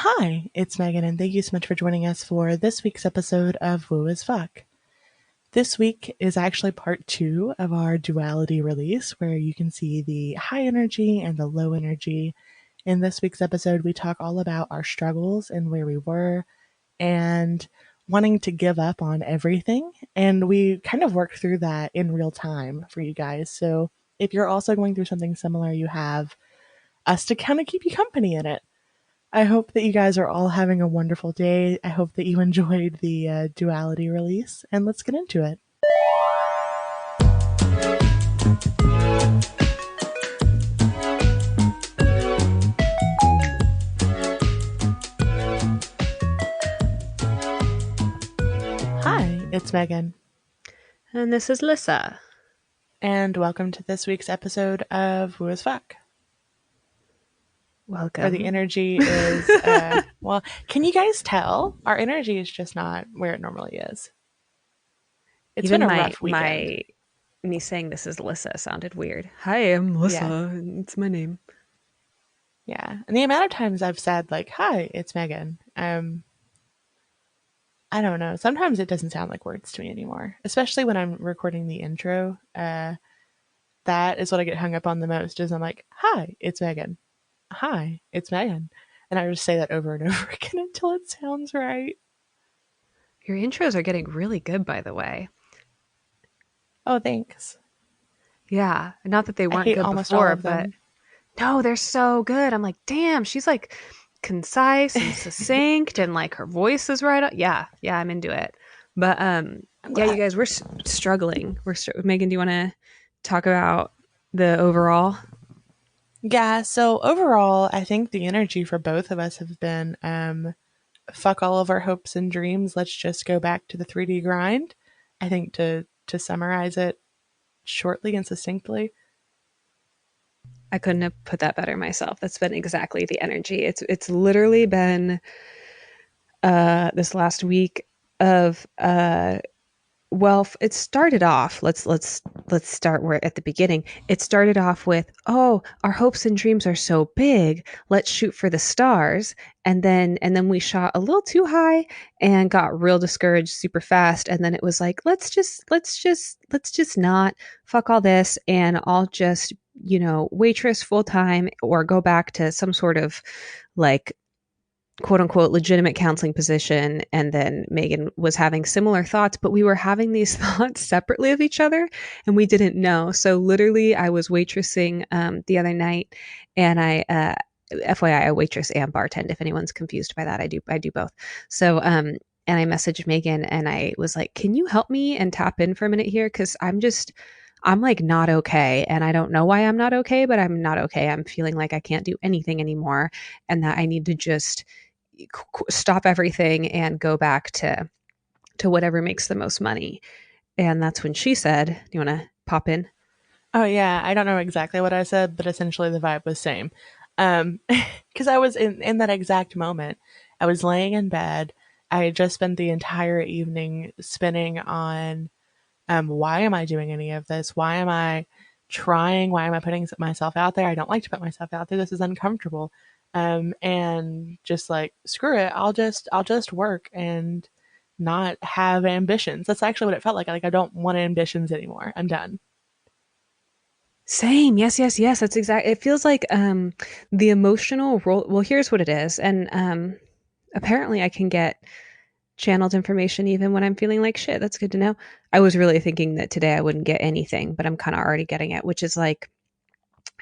Hi, it's Megan, and thank you so much for joining us for this week's episode of WooAsFuck. This week is actually part 2 of our duality release, where you can see the high energy and the low energy. In this week's episode, we talk all about our struggles and where we were and wanting to give up on everything. And we kind of work through that in real time for you guys. So if you're also going through something similar, you have us to kind of keep you company in it. I hope that you guys are all having a wonderful day. I hope that you enjoyed the duality release, and let's get into it. Hi, it's Megan. And this is Lissa. And welcome to this week's episode of WooAsFuck. Welcome. Where the energy is, well, can you guys tell? Our energy is just not where it normally is. It's Even been a rough weekend. Me saying this is Lissa sounded weird. Hi, I'm Lissa. Yeah. It's my name. Yeah. And the amount of times I've said, like, hi, it's Megan. I don't know. Sometimes it doesn't sound like words to me anymore, especially when I'm recording the intro. That is what I get hung up on the most is I'm like, hi, it's Megan. Hi, it's Megan. And I just say that over and over again until it sounds right. Your intros are getting really good, by the way. Oh, thanks. Yeah. Not that they weren't good before, but no, they're so good. I'm like, damn, she's like concise and succinct and like her voice is right up. Yeah, I'm into it. But yeah, you guys, we're struggling. Megan, do you want to talk about the overall? Yeah, so overall, I think the energy for both of us have been fuck all of our hopes and dreams. Let's just go back to the 3D grind. I think to summarize it shortly and succinctly. I couldn't have put that better myself. That's been exactly the energy. It's literally been this last week of well, it started off, let's start at the beginning. It started off with, oh, our hopes and dreams are so big, let's shoot for the stars. And then we shot a little too high and got real discouraged super fast. And then it was like, let's just not fuck all this. And I'll just, waitress full time or go back to some sort of like quote unquote legitimate counseling position. And then Megan was having similar thoughts, but we were having these thoughts separately of each other and we didn't know. So literally I was waitressing the other night and I FYI, I waitress and bartend. If anyone's confused by that, I do both. So and I messaged Megan and I was like, can you help me and tap in for a minute here? Cause I'm like not okay. And I don't know why I'm not okay, but I'm not okay. I'm feeling like I can't do anything anymore and that I need to just stop everything and go back to whatever makes the most money. And that's when she said, do you want to pop in? Oh yeah. I don't know exactly what I said, but essentially the vibe was same. Cause I was in that exact moment. I was laying in bed. I had just spent the entire evening spinning on, why am I doing any of this? Why am I trying? Why am I putting myself out there? I don't like to put myself out there. This is uncomfortable. And just like, screw it. I'll just work and not have ambitions. That's actually what it felt like. Like, I don't want ambitions anymore. I'm done. Same. Yes. That's exactly. It feels like, the emotional role. Well, here's what it is. And, apparently I can get channeled information even when I'm feeling like shit. That's good to know. I was really thinking that today I wouldn't get anything, but I'm kind of already getting it, which is like,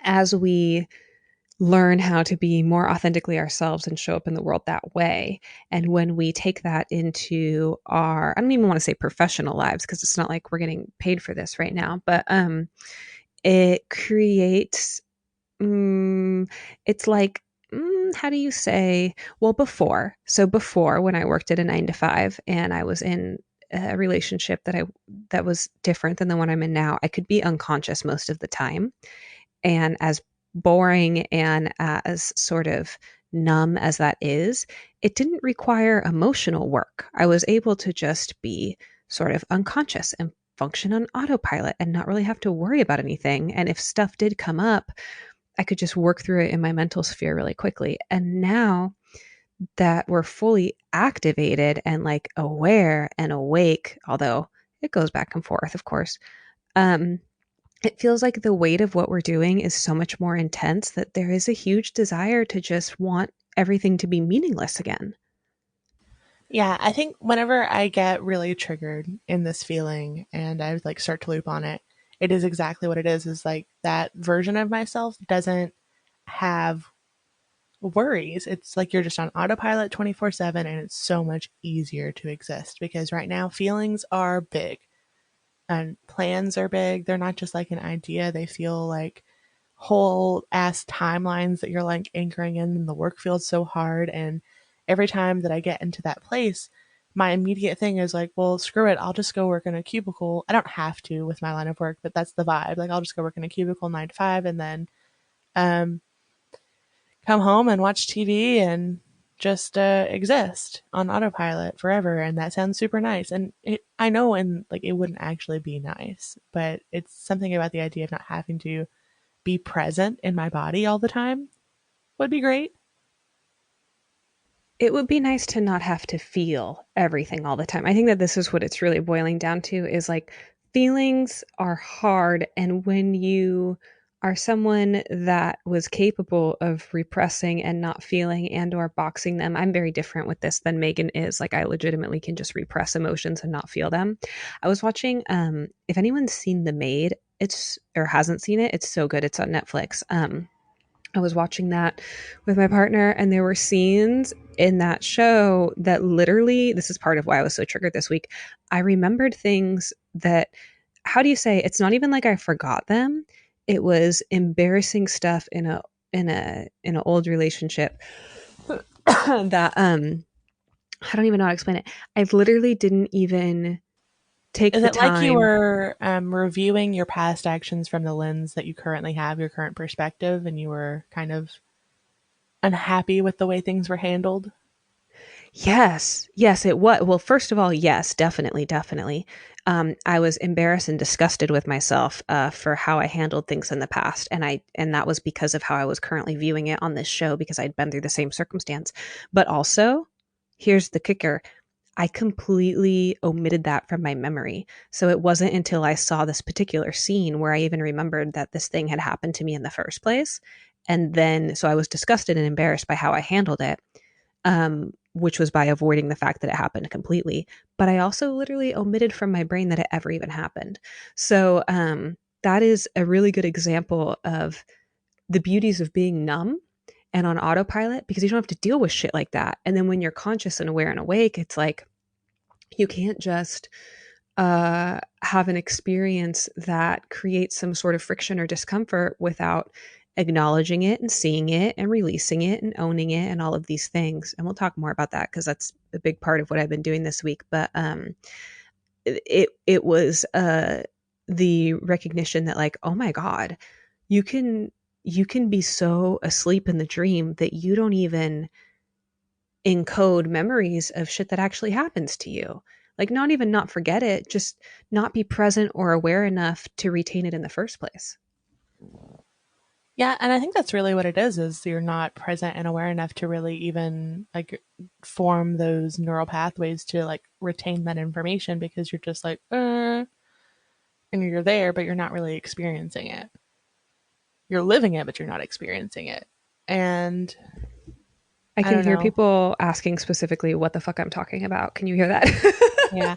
as we learn how to be more authentically ourselves and show up in the world that way. And when we take that into our, I don't even want to say professional lives, because it's not like we're getting paid for this right now, but it creates, it's like, how do you say, well, before when I worked at a 9-to-5 and I was in a relationship that was different than the one I'm in now, I could be unconscious most of the time. And as boring and as sort of numb as that is, it didn't require emotional work. I was able to just be sort of unconscious and function on autopilot and not really have to worry about anything. And if stuff did come up, I could just work through it in my mental sphere really quickly. And now that we're fully activated and like aware and awake, although it goes back and forth, of course. Um, it feels like the weight of what we're doing is so much more intense that there is a huge desire to just want everything to be meaningless again. Yeah, I think whenever I get really triggered in this feeling and I like start to loop on it, it is exactly what it is like that version of myself doesn't have worries. It's like you're just on autopilot 24/7 and it's so much easier to exist because right now feelings are big and plans are big. They're not just like an idea, they feel like whole ass timelines that you're like anchoring in, and the work feels so hard. And every time that I get into that place, my immediate thing is like, well, screw it. I'll just go work in a cubicle. I don't have to with my line of work, but that's the vibe. Like, I'll just go work in a cubicle 9 to 5 and then um, come home and watch TV and just exist on autopilot forever. And that sounds super nice. And I know, and like, it wouldn't actually be nice, but it's something about the idea of not having to be present in my body all the time would be great. It would be nice to not have to feel everything all the time. I think that this is what it's really boiling down to is like feelings are hard. And when you are someone that was capable of repressing and not feeling and or boxing them, I'm very different with this than Megan is. Like I legitimately can just repress emotions and not feel them. I was watching if anyone's seen The Maid, it's or hasn't seen it, it's so good. It's on Netflix. I was watching that with my partner, and there were scenes in that show that literally, this is part of why I was so triggered this week. I remembered things that, how do you say, it's not even like I forgot them. It was embarrassing stuff in an old relationship that I don't even know how to explain it. I literally didn't even take Is the it like you time. were reviewing your past actions from the lens that you currently have, your current perspective, and you were kind of unhappy with the way things were handled? Yes, yes, it was. Well, first of all, yes, definitely, definitely. I was embarrassed and disgusted with myself for how I handled things in the past, and that was because of how I was currently viewing it on this show because I'd been through the same circumstance. But also, here's the kicker: I completely omitted that from my memory. So it wasn't until I saw this particular scene where I even remembered that this thing had happened to me in the first place, and then so I was disgusted and embarrassed by how I handled it, which was by avoiding the fact that it happened completely. But I also literally omitted from my brain that it ever even happened. So that is a really good example of the beauties of being numb and on autopilot because you don't have to deal with shit like that. And then when you're conscious and aware and awake, it's like you can't just have an experience that creates some sort of friction or discomfort without acknowledging it and seeing it and releasing it and owning it and all of these things. And we'll talk more about that because that's a big part of what I've been doing this week. But it was the recognition that like, oh my God, you can you can be so asleep in the dream that you don't even encode memories of shit that actually happens to you. Like, not even not forget it, just not be present or aware enough to retain it in the first place. Yeah, and I think that's really what it is you're not present and aware enough to really even like form those neural pathways to like retain that information because you're just like, and you're there, but you're not really experiencing it. You're living it, but you're not experiencing it. And I I can don't hear know. people asking specifically what the fuck I'm talking about. Can you hear that? Yeah.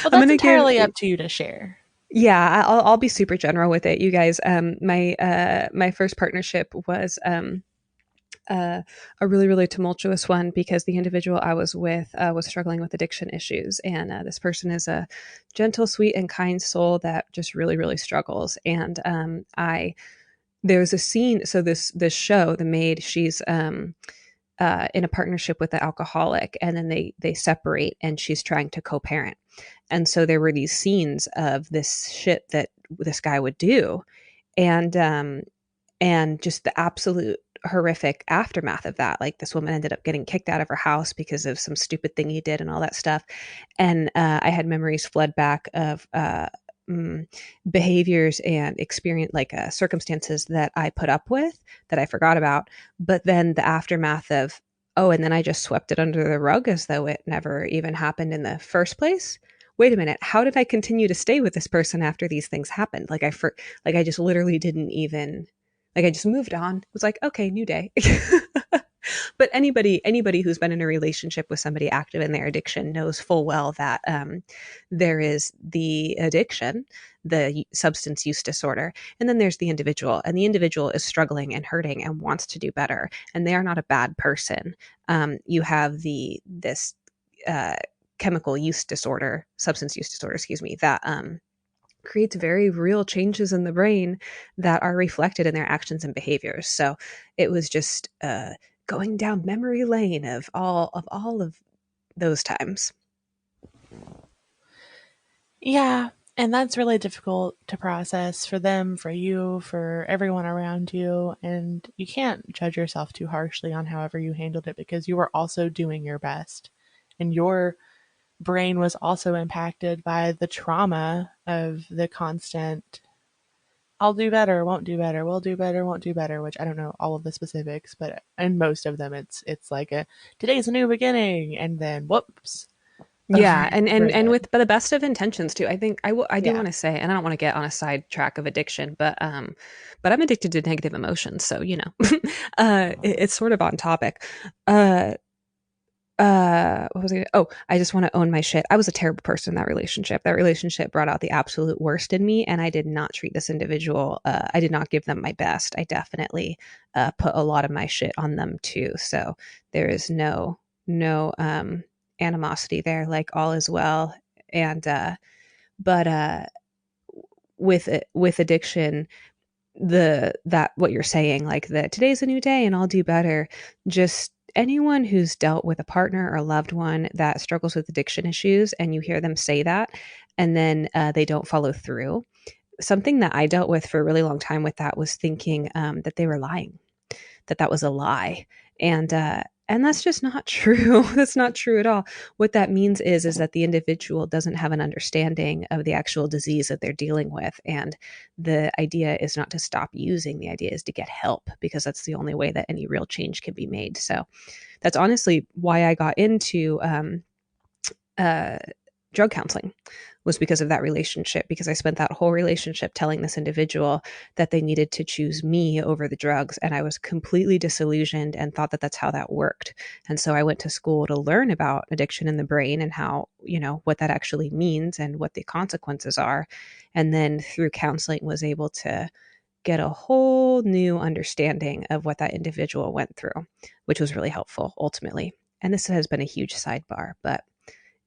Well, I'm that's gonna give entirely up to you to share. yeah, I'll be super general with it, you guys. My first partnership was uh, a really really tumultuous one because the individual I was with was struggling with addiction issues, and this person is a gentle, sweet, and kind soul that just really really struggles. And I there's a scene. So this show, The Maid, she's in a partnership with the alcoholic, and then they separate, and she's trying to co-parent. And so there were these scenes of this shit that this guy would do, and just the absolute horrific aftermath of that. Like this woman ended up getting kicked out of her house because of some stupid thing he did and all that stuff. And I had memories flood back of mm, behaviors and experience like circumstances that I put up with that I forgot about. But then the aftermath of oh, and then I just swept it under the rug as though it never even happened in the first place. Wait a minute, how did I continue to stay with this person after these things happened? Like I just literally didn't even, like, I just moved on. It was like, okay, new day. But anybody who's been in a relationship with somebody active in their addiction knows full well that there is the addiction, the substance use disorder, and then there's the individual, and the individual is struggling and hurting and wants to do better, and they are not a bad person. You have this chemical use disorder, substance use disorder, excuse me, that creates very real changes in the brain that are reflected in their actions and behaviors. So it was just going down memory lane of all of those times. Yeah, and that's really difficult to process for them, for you, for everyone around you. And you can't judge yourself too harshly on however you handled it because you were also doing your best. And your brain was also impacted by the trauma of the constant I'll do better, won't do better, will do better, won't do better, which I don't know all of the specifics, but in most of them it's like a today's a new beginning and then whoops. Yeah, Over and again. with the best of intentions too. I think I do Yeah. want to say, and I don't want to get on a sidetrack of addiction, but I'm addicted to negative emotions, so it's sort of on topic. Uh, what was I? Oh, I just want to own my shit. I was a terrible person in that relationship. That relationship brought out the absolute worst in me, and I did not treat this individual. I did not give them my best. I definitely put a lot of my shit on them too. So there is no animosity there. Like all is well. And but with addiction, the that what you're saying, like the today's a new day and I'll do better, just anyone who's dealt with a partner or a loved one that struggles with addiction issues and you hear them say that and then they don't follow through. Something that I dealt with for a really long time with that was thinking that they were lying, that was a lie. And that's just not true. That's not true at all. What that means is that the individual doesn't have an understanding of the actual disease that they're dealing with. And the idea is not to stop using, the idea is to get help, because that's the only way that any real change can be made. So that's honestly why I got into uh, drug counseling, was because of that relationship, because I spent that whole relationship telling this individual that they needed to choose me over the drugs. And I was completely disillusioned and thought that that's how that worked. And so I went to school to learn about addiction in the brain and how, what that actually means and what the consequences are. And then through counseling was able to get a whole new understanding of what that individual went through, which was really helpful ultimately. And this has been a huge sidebar, but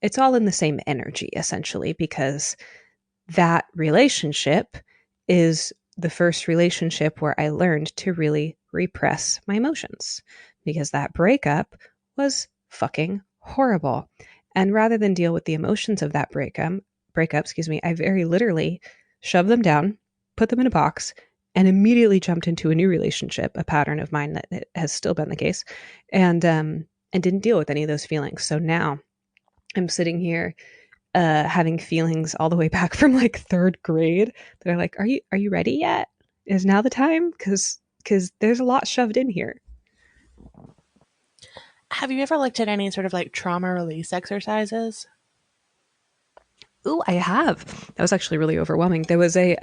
it's all in the same energy, essentially, because that relationship is the first relationship where I learned to really repress my emotions, because that breakup was fucking horrible. And rather than deal with the emotions of that breakup, I very literally shoved them down, put them in a box, and immediately jumped into a new relationship, a pattern of mine that has still been the case, and didn't deal with any of those feelings. So now I'm sitting here having feelings all the way back from like third grade that are like, are you ready yet? Is now the time? Because there's a lot shoved in here. Have you ever looked at any sort of like trauma release exercises? Ooh, I have. That was actually really overwhelming. There was I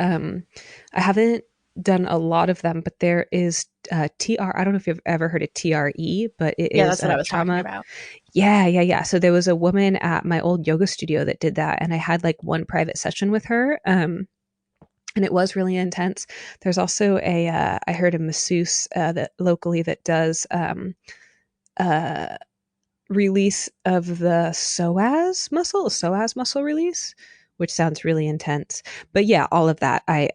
haven't done a lot of them, but there is TR. I don't know if you've ever heard of TRE, but it Yeah, is that's what I was talking trauma. about. Yeah. So there was a woman at my old yoga studio that did that, and I had like one private session with her. And it was really intense. There's also I heard a masseuse that locally that does uh, release of the psoas muscle release, which sounds really intense. But yeah, all of that. I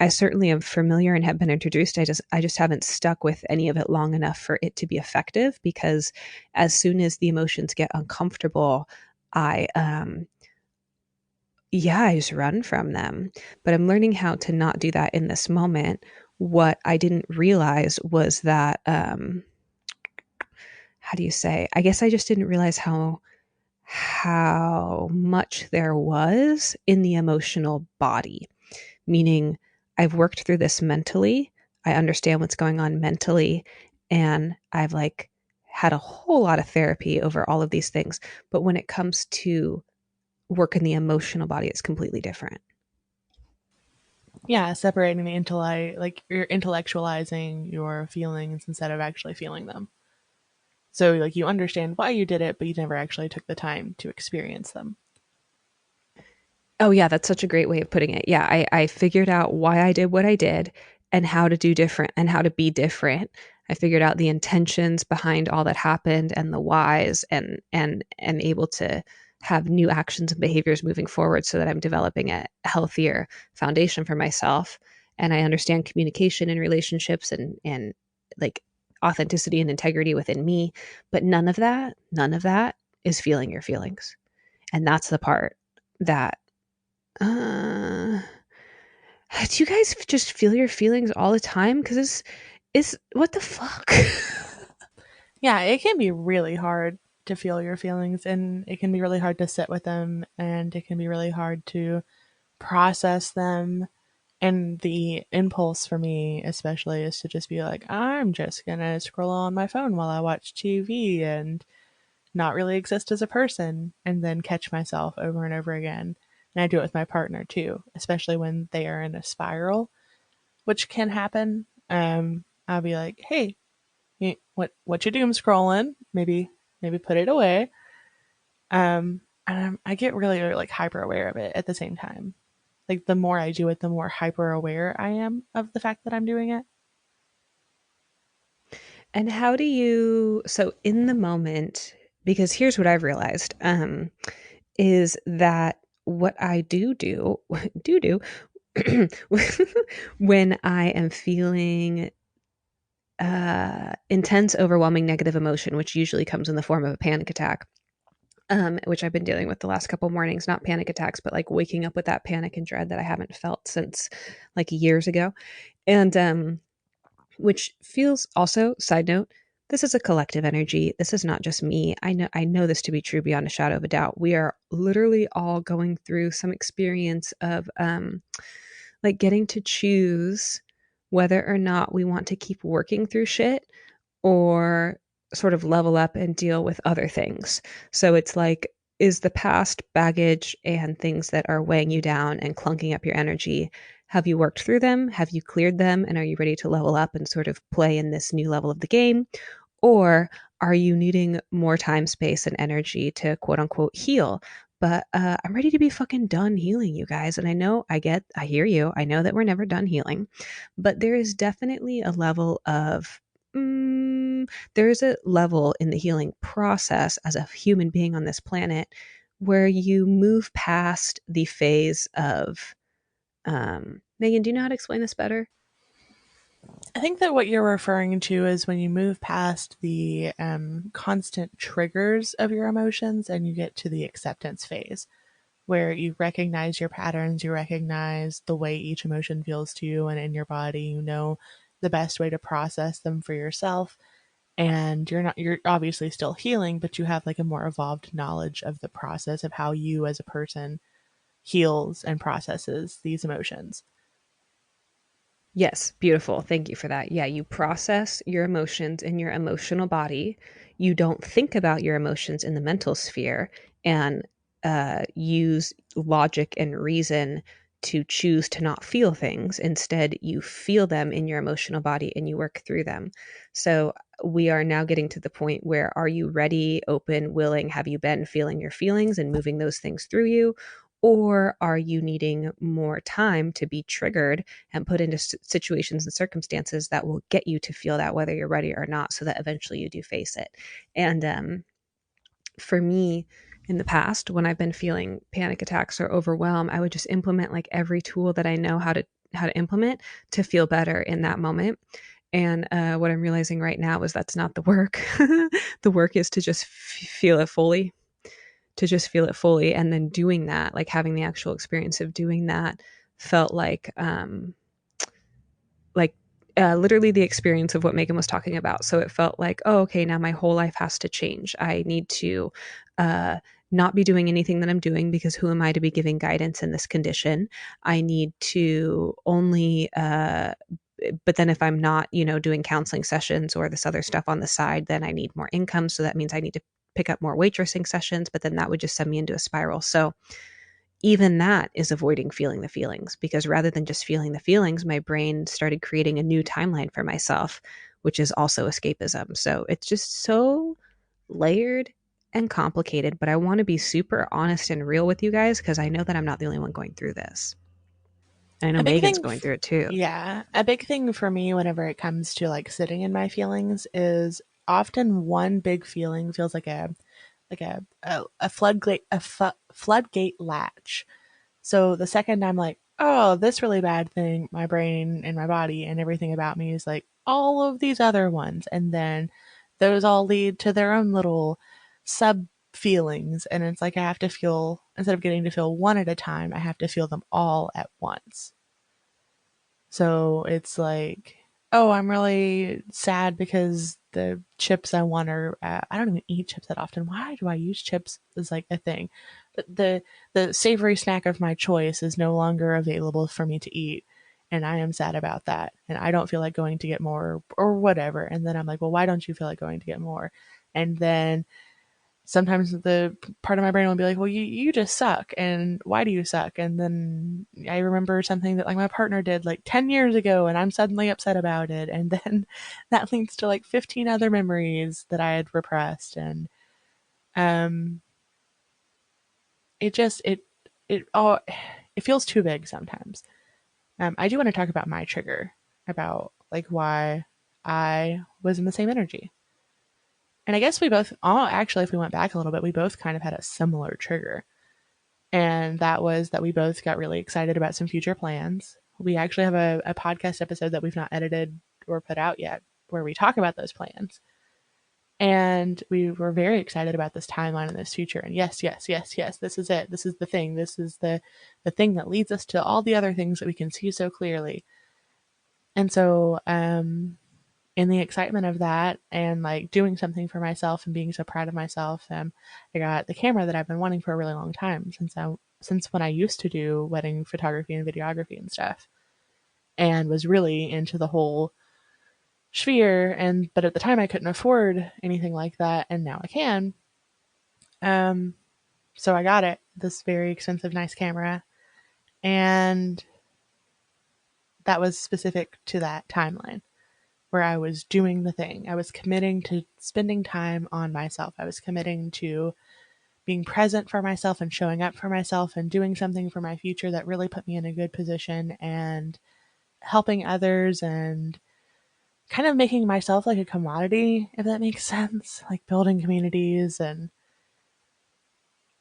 certainly am familiar and have been introduced. I just haven't stuck with any of it long enough for it to be effective, because as soon as the emotions get uncomfortable, I I just run from them. But I'm learning how to not do that in this moment. What I didn't realize was that how do you say? I guess I just didn't realize how much there was in the emotional body. Meaning, I've worked through this mentally. I understand what's going on mentally, and I've like had a whole lot of therapy over all of these things. But when it comes to work in the emotional body, it's completely different. Yeah, separating the intellect, like you're intellectualizing your feelings instead of actually feeling them. So like you understand why you did it, but you never actually took the time to experience them. Oh yeah, that's such a great way of putting it. Yeah, I figured out why I did what I did and how to do different and how to be different. I figured out the intentions behind all that happened and the whys, and able to have new actions and behaviors moving forward so that I'm developing a healthier foundation for myself. And I understand communication in relationships and like authenticity and integrity within me. But none of that is feeling your feelings. And that's the part that uh, do you guys just feel your feelings all the time? Because it's what the fuck? Yeah, it can be really hard to feel your feelings, and it can be really hard to sit with them, and it can be really hard to process them. And the impulse for me, especially, is to just be like, I'm just gonna scroll on my phone while I watch TV and not really exist as a person, and then catch myself over and over again. And I do it with my partner too, especially when they are in a spiral, which can happen. I'll be like, "Hey, what you doom scrolling? Maybe put it away." And I get really like hyper aware of it at the same time. Like the more I do it, the more hyper aware I am of the fact that I'm doing it. And how do you, so in the moment, because here's what I've realized, is that what I do do when I am feeling intense, overwhelming negative emotion, which usually comes in the form of a panic attack, which I've been dealing with the last couple mornings, not panic attacks, but like waking up with that panic and dread that I haven't felt since like years ago. And which feels also, side note, this is a collective energy. This is not just me. I know this to be true beyond a shadow of a doubt. We are literally all going through some experience of like getting to choose whether or not we want to keep working through shit or sort of level up and deal with other things. So it's like, is the past baggage and things that are weighing you down and clunking up your energy? Have you worked through them? Have you cleared them? And are you ready to level up and sort of play in this new level of the game? Or are you needing more time, space, and energy to quote unquote heal? But I'm ready to be fucking done healing, you guys. And I hear you. I know that we're never done healing, but there is definitely a level of, there is a level in the healing process as a human being on this planet where you move past the phase of, Megan, do you know how to explain this better? I think that what you're referring to is when you move past the constant triggers of your emotions and you get to the acceptance phase, where you recognize your patterns, you recognize the way each emotion feels to you and in your body, you know the best way to process them for yourself. And you're obviously still healing, but you have like a more evolved knowledge of the process of how you as a person heals and processes these emotions. Yes, beautiful. Thank you for that. Yeah, you process your emotions in your emotional body. You don't think about your emotions in the mental sphere and use logic and reason to choose to not feel things. Instead, you feel them in your emotional body and you work through them. So, we are now getting to the point where are you ready, open, willing? Have you been feeling your feelings and moving those things through you? Or are you needing more time to be triggered and put into situations and circumstances that will get you to feel that whether you're ready or not, so that eventually you do face it? And for me, in the past, when I've been feeling panic attacks or overwhelm, I would just implement like every tool that I know how to implement to feel better in that moment. And what I'm realizing right now is that's not the work. The work is to just feel it fully, to just feel it fully. And then doing that, like having the actual experience of doing that, felt like literally the experience of what Megan was talking about. So it felt like, oh, okay, now my whole life has to change. I need to not be doing anything that I'm doing, because who am I to be giving guidance in this condition? I need to only but then if I'm not, doing counseling sessions or this other stuff on the side, then I need more income. So that means I need to pick up more waitressing sessions, but then that would just send me into a spiral. So even that is avoiding feeling the feelings, because rather than just feeling the feelings, my brain started creating a new timeline for myself, which is also escapism. So it's just so layered and complicated, but I want to be super honest and real with you guys because I know that I'm not the only one going through this. And I know A big Megan's thing, going through it too. yeah, a big thing for me whenever it comes to like sitting in my feelings is often one big feeling feels like a floodgate latch. So the second I'm like, oh, this really bad thing, my brain and my body and everything about me is like all of these other ones, and then those all lead to their own little sub feelings, and it's like I have to feel, instead of getting to feel one at a time, I have to feel them all at once. So it's like, oh, I'm really sad because the chips I want are, I don't even eat chips that often. Why do I use chips as like a thing? But the savory snack of my choice is no longer available for me to eat. And I am sad about that. And I don't feel like going to get more or whatever. And then I'm like, well, why don't you feel like going to get more? And then sometimes the part of my brain will be like, well, you just suck. And why do you suck? And then I remember something that like my partner did like 10 years ago and I'm suddenly upset about it. And then that leads to like 15 other memories that I had repressed. And, um, it just, it all, it feels too big sometimes. I do want to talk about my trigger, about like why I was in the same energy. And I guess we both, oh, actually, if we went back a little bit, we both kind of had a similar trigger. And that was that we both got really excited about some future plans. We actually have a podcast episode that we've not edited or put out yet where we talk about those plans. And we were very excited about this timeline and this future. And yes, yes, yes, yes, this is it. This is the thing. This is the thing that leads us to all the other things that we can see so clearly. And so, in the excitement of that and like doing something for myself and being so proud of myself, I got the camera that I've been wanting for a really long time, since when I used to do wedding photography and videography and stuff, and was really into the whole sphere. And but at the time I couldn't afford anything like that, and now I can. Um, so I got it, this very expensive, nice camera, and that was specific to that timeline where I was doing the thing. I was committing to spending time on myself. I was committing to being present for myself and showing up for myself and doing something for my future that really put me in a good position and helping others and kind of making myself like a commodity, if that makes sense. Like building communities and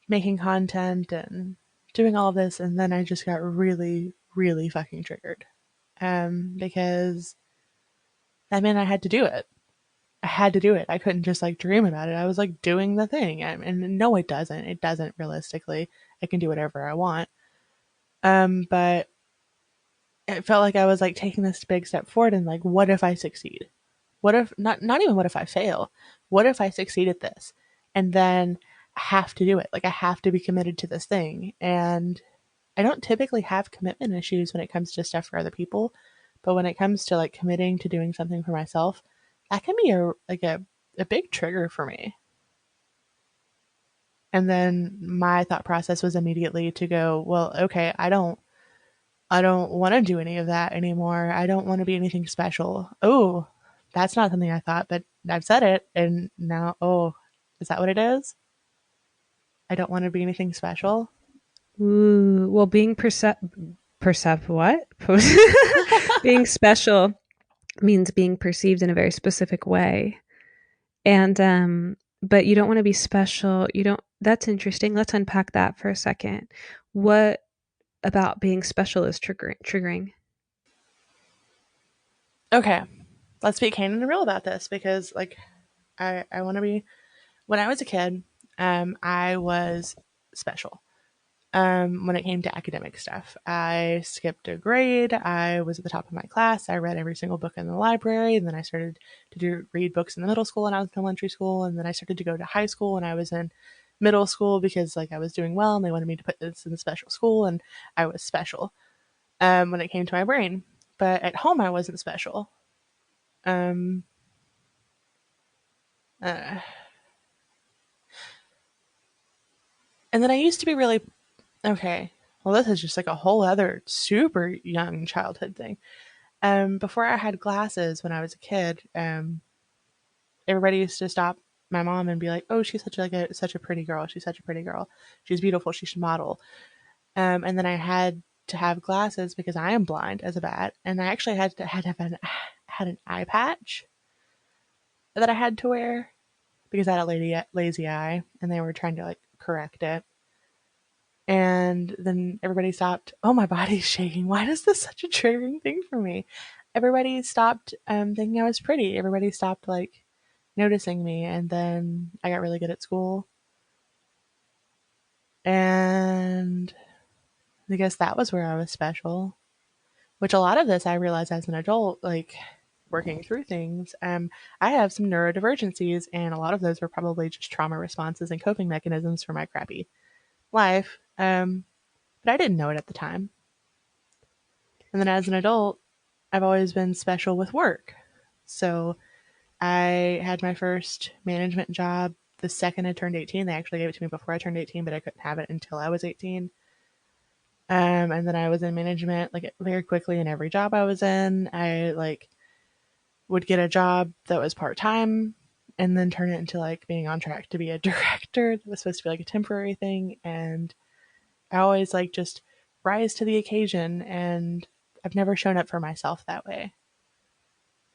making content and doing all of this. And then I just got really, really fucking triggered. Because that meant I had to do it. I had to do it. I couldn't just like dream about it. I was like doing the thing. And no, it doesn't. It doesn't realistically. I can do whatever I want. But it felt like I was like taking this big step forward and like, what if I succeed? What if not even what if I fail? What if I succeed at this? And then I have to do it. Like I have to be committed to this thing. And I don't typically have commitment issues when it comes to stuff for other people, but when it comes to like committing to doing something for myself, that can be a big trigger for me. And then my thought process was immediately to go, well, okay, I don't want to do any of that anymore. I don't want to be anything special. Oh, that's not something I thought, but I've said it and now, oh, is that what it is? I don't want to be anything special. Ooh, well, being what? Being special means being perceived in a very specific way. And but you don't want to be special. You don't That's interesting. Let's unpack that for a second. What about being special is triggering? Okay, let's be candid and real about this because like I want to be, when I was a kid, I was special. When it came to academic stuff, I skipped a grade. I was at the top of my class. I read every single book in the library, and then I started to read books in the middle school when I was in elementary school, and then I started to go to high school when I was in middle school because like I was doing well and they wanted me to put this in the special school, and I was special when it came to my brain. but at home I wasn't special. Um, uh, and then I used to be really okay. Well, this is just like a whole other super young childhood thing. Before I had glasses when I was a kid, everybody used to stop my mom and be like, "Oh, she's such a pretty girl. She's such a pretty girl. She's beautiful. She should model." And then I had to have glasses because I am blind as a bat, and I actually had to have had an eye patch that I had to wear because I had a lazy eye, and they were trying to like correct it. And then everybody stopped. Oh, my body's shaking. Why is this such a triggering thing for me? Everybody stopped thinking I was pretty. Everybody stopped like noticing me, and then I got really good at school. And I guess that was where I was special. Which a lot of this I realized as an adult, like working through things. I have some neurodivergencies, and a lot of those were probably just trauma responses and coping mechanisms for my crappy life. But I didn't know it at the time. And then as an adult, I've always been special with work. So I had my first management job the second I turned 18. They actually gave it to me before I turned 18, but I couldn't have it until I was 18. And then I was in management like very quickly in every job I was in. I like would get a job that was part time and then turn it into like being on track to be a director that was supposed to be like a temporary thing. And I always like just rise to the occasion, and I've never shown up for myself that way.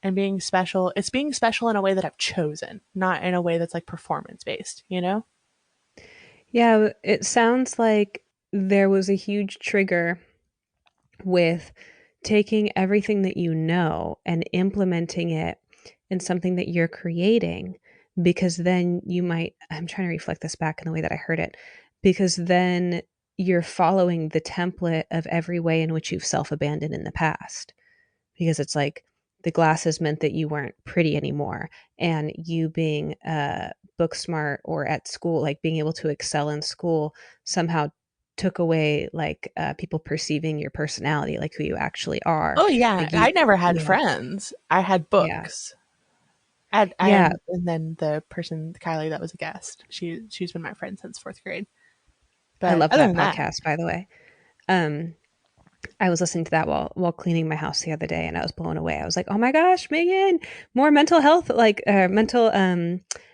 And being special, it's being special in a way that I've chosen, not in a way that's like performance based, you know? Yeah, it sounds like there was a huge trigger with taking everything that you know and implementing it in something that you're creating, because then you might, I'm trying to reflect this back in the way that I heard it, because then you're following the template of every way in which you've self-abandoned in the past, because it's like the glasses meant that you weren't pretty anymore, and you being book smart or at school, like being able to excel in school, somehow took away like people perceiving your personality, like who you actually are. Oh yeah, Like you, I never had yeah, friends. I had yeah, books. yeah. And then the person Kylie that was a guest. She's been my friend since fourth grade. I But love other that than that, podcast, by the way. Um, I was listening to that while cleaning my house the other day, and I was blown away. I was like, "Oh my gosh, Megan, more mental health, like mental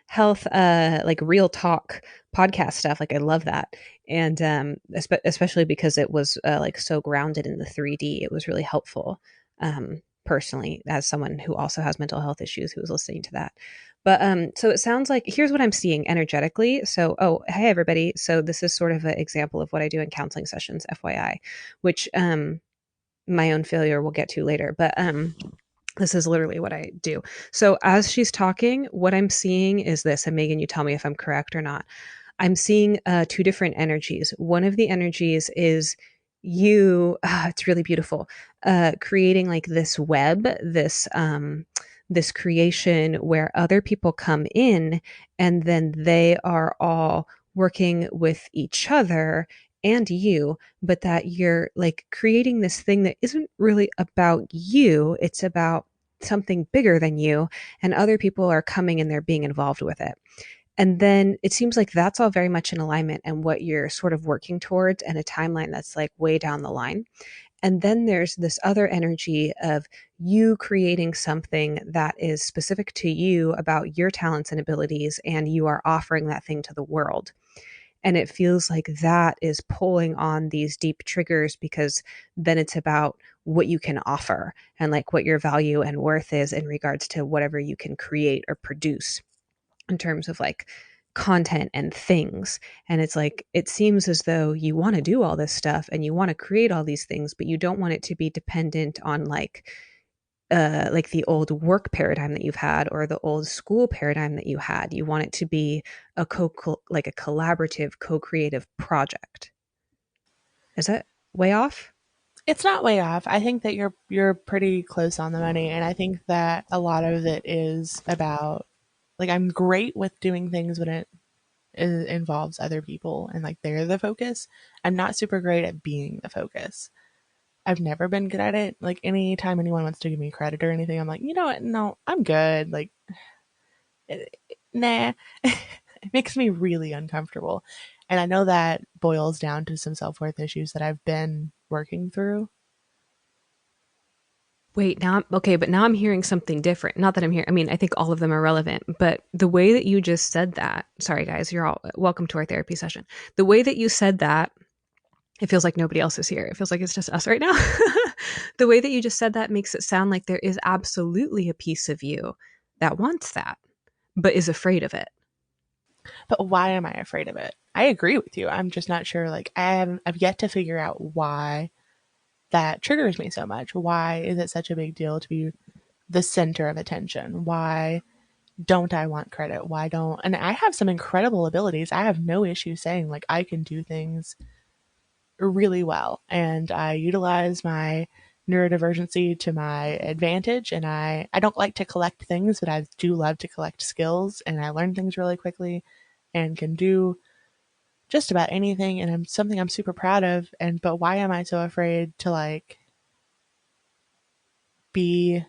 health, like real talk podcast stuff. Like I love that." And especially because it was like so grounded in the 3D, it was really helpful. Personally, as someone who also has mental health issues, who was listening to that. But so it sounds like here's what I'm seeing energetically. So, oh, hey everybody. So this is sort of an example of what I do in counseling sessions, FYI, which my own failure we'll get to later. But this is literally what I do. So as she's talking, what I'm seeing is this, and Megan, you tell me if I'm correct or not. I'm seeing two different energies. One of the energies is you, it's really beautiful, creating like this web, this creation where other people come in, and then they are all working with each other and you, but that you're like creating this thing that isn't really about you. It's about something bigger than you, and other people are coming and they're being involved with it. And then it seems like that's all very much in alignment and what you're sort of working towards, and a timeline that's like way down the line. And then there's this other energy of you creating something that is specific to you about your talents and abilities, and you are offering that thing to the world. And it feels like that is pulling on these deep triggers, because then it's about what you can offer and like what your value and worth is in regards to whatever you can create or produce in terms of like content and things. And it's like, it seems as though you want to do all this stuff and you want to create all these things, but you don't want it to be dependent on like the old work paradigm that you've had or the old school paradigm that you had. You want it to be a like a collaborative, co-creative project. Is that way off? it's not way off. I think that you're pretty close on the money, and I think that a lot of it is about like I'm great with doing things when it involves other people and like they're the focus. I'm not super great at being the focus. I've never been good at it. Like anytime anyone wants to give me credit or anything, I'm like, you know what? No, I'm good. Like, nah. It makes me really uncomfortable. And I know that boils down to some self worth issues that I've been working through. Wait, now but now I'm hearing something different. Not that I'm here. I mean, I think all of them are relevant, but the way that you just said that, sorry guys, you're all welcome to our therapy session. The way that you said that, it feels like nobody else is here. It feels like it's just us right now. The way that you just said that makes it sound like there is absolutely a piece of you that wants that, but is afraid of it. But why am I afraid of it? I agree with you. I'm just not sure. Like I've yet to figure out why that triggers me so much. Why is it such a big deal to be the center of attention? Why don't I want credit? Why don't, and I have some incredible abilities. I have no issue saying like I can do things really well, and I utilize my neurodivergency to my advantage. And I don't like to collect things, but I do love to collect skills, and I learn things really quickly and can do just about anything, and I'm something I'm super proud of. And but why am I so afraid to like be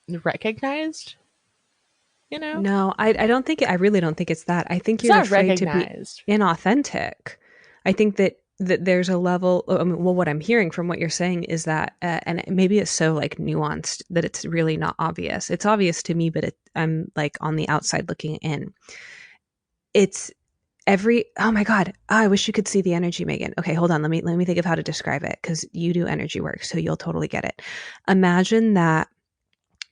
recognized? You know, No, I don't think, I really don't think it's that. I think it's you're not afraid to be recognized. inauthentic. I think that there's a level, I mean, well, what I'm hearing from what you're saying is that, and maybe it's so like nuanced that it's really not obvious. It's obvious to me, but I'm like on the outside looking in. It's oh my God, I wish you could see the energy, Megan. Okay, hold on. Let me think of how to describe it, because you do energy work, so you'll totally get it. Imagine that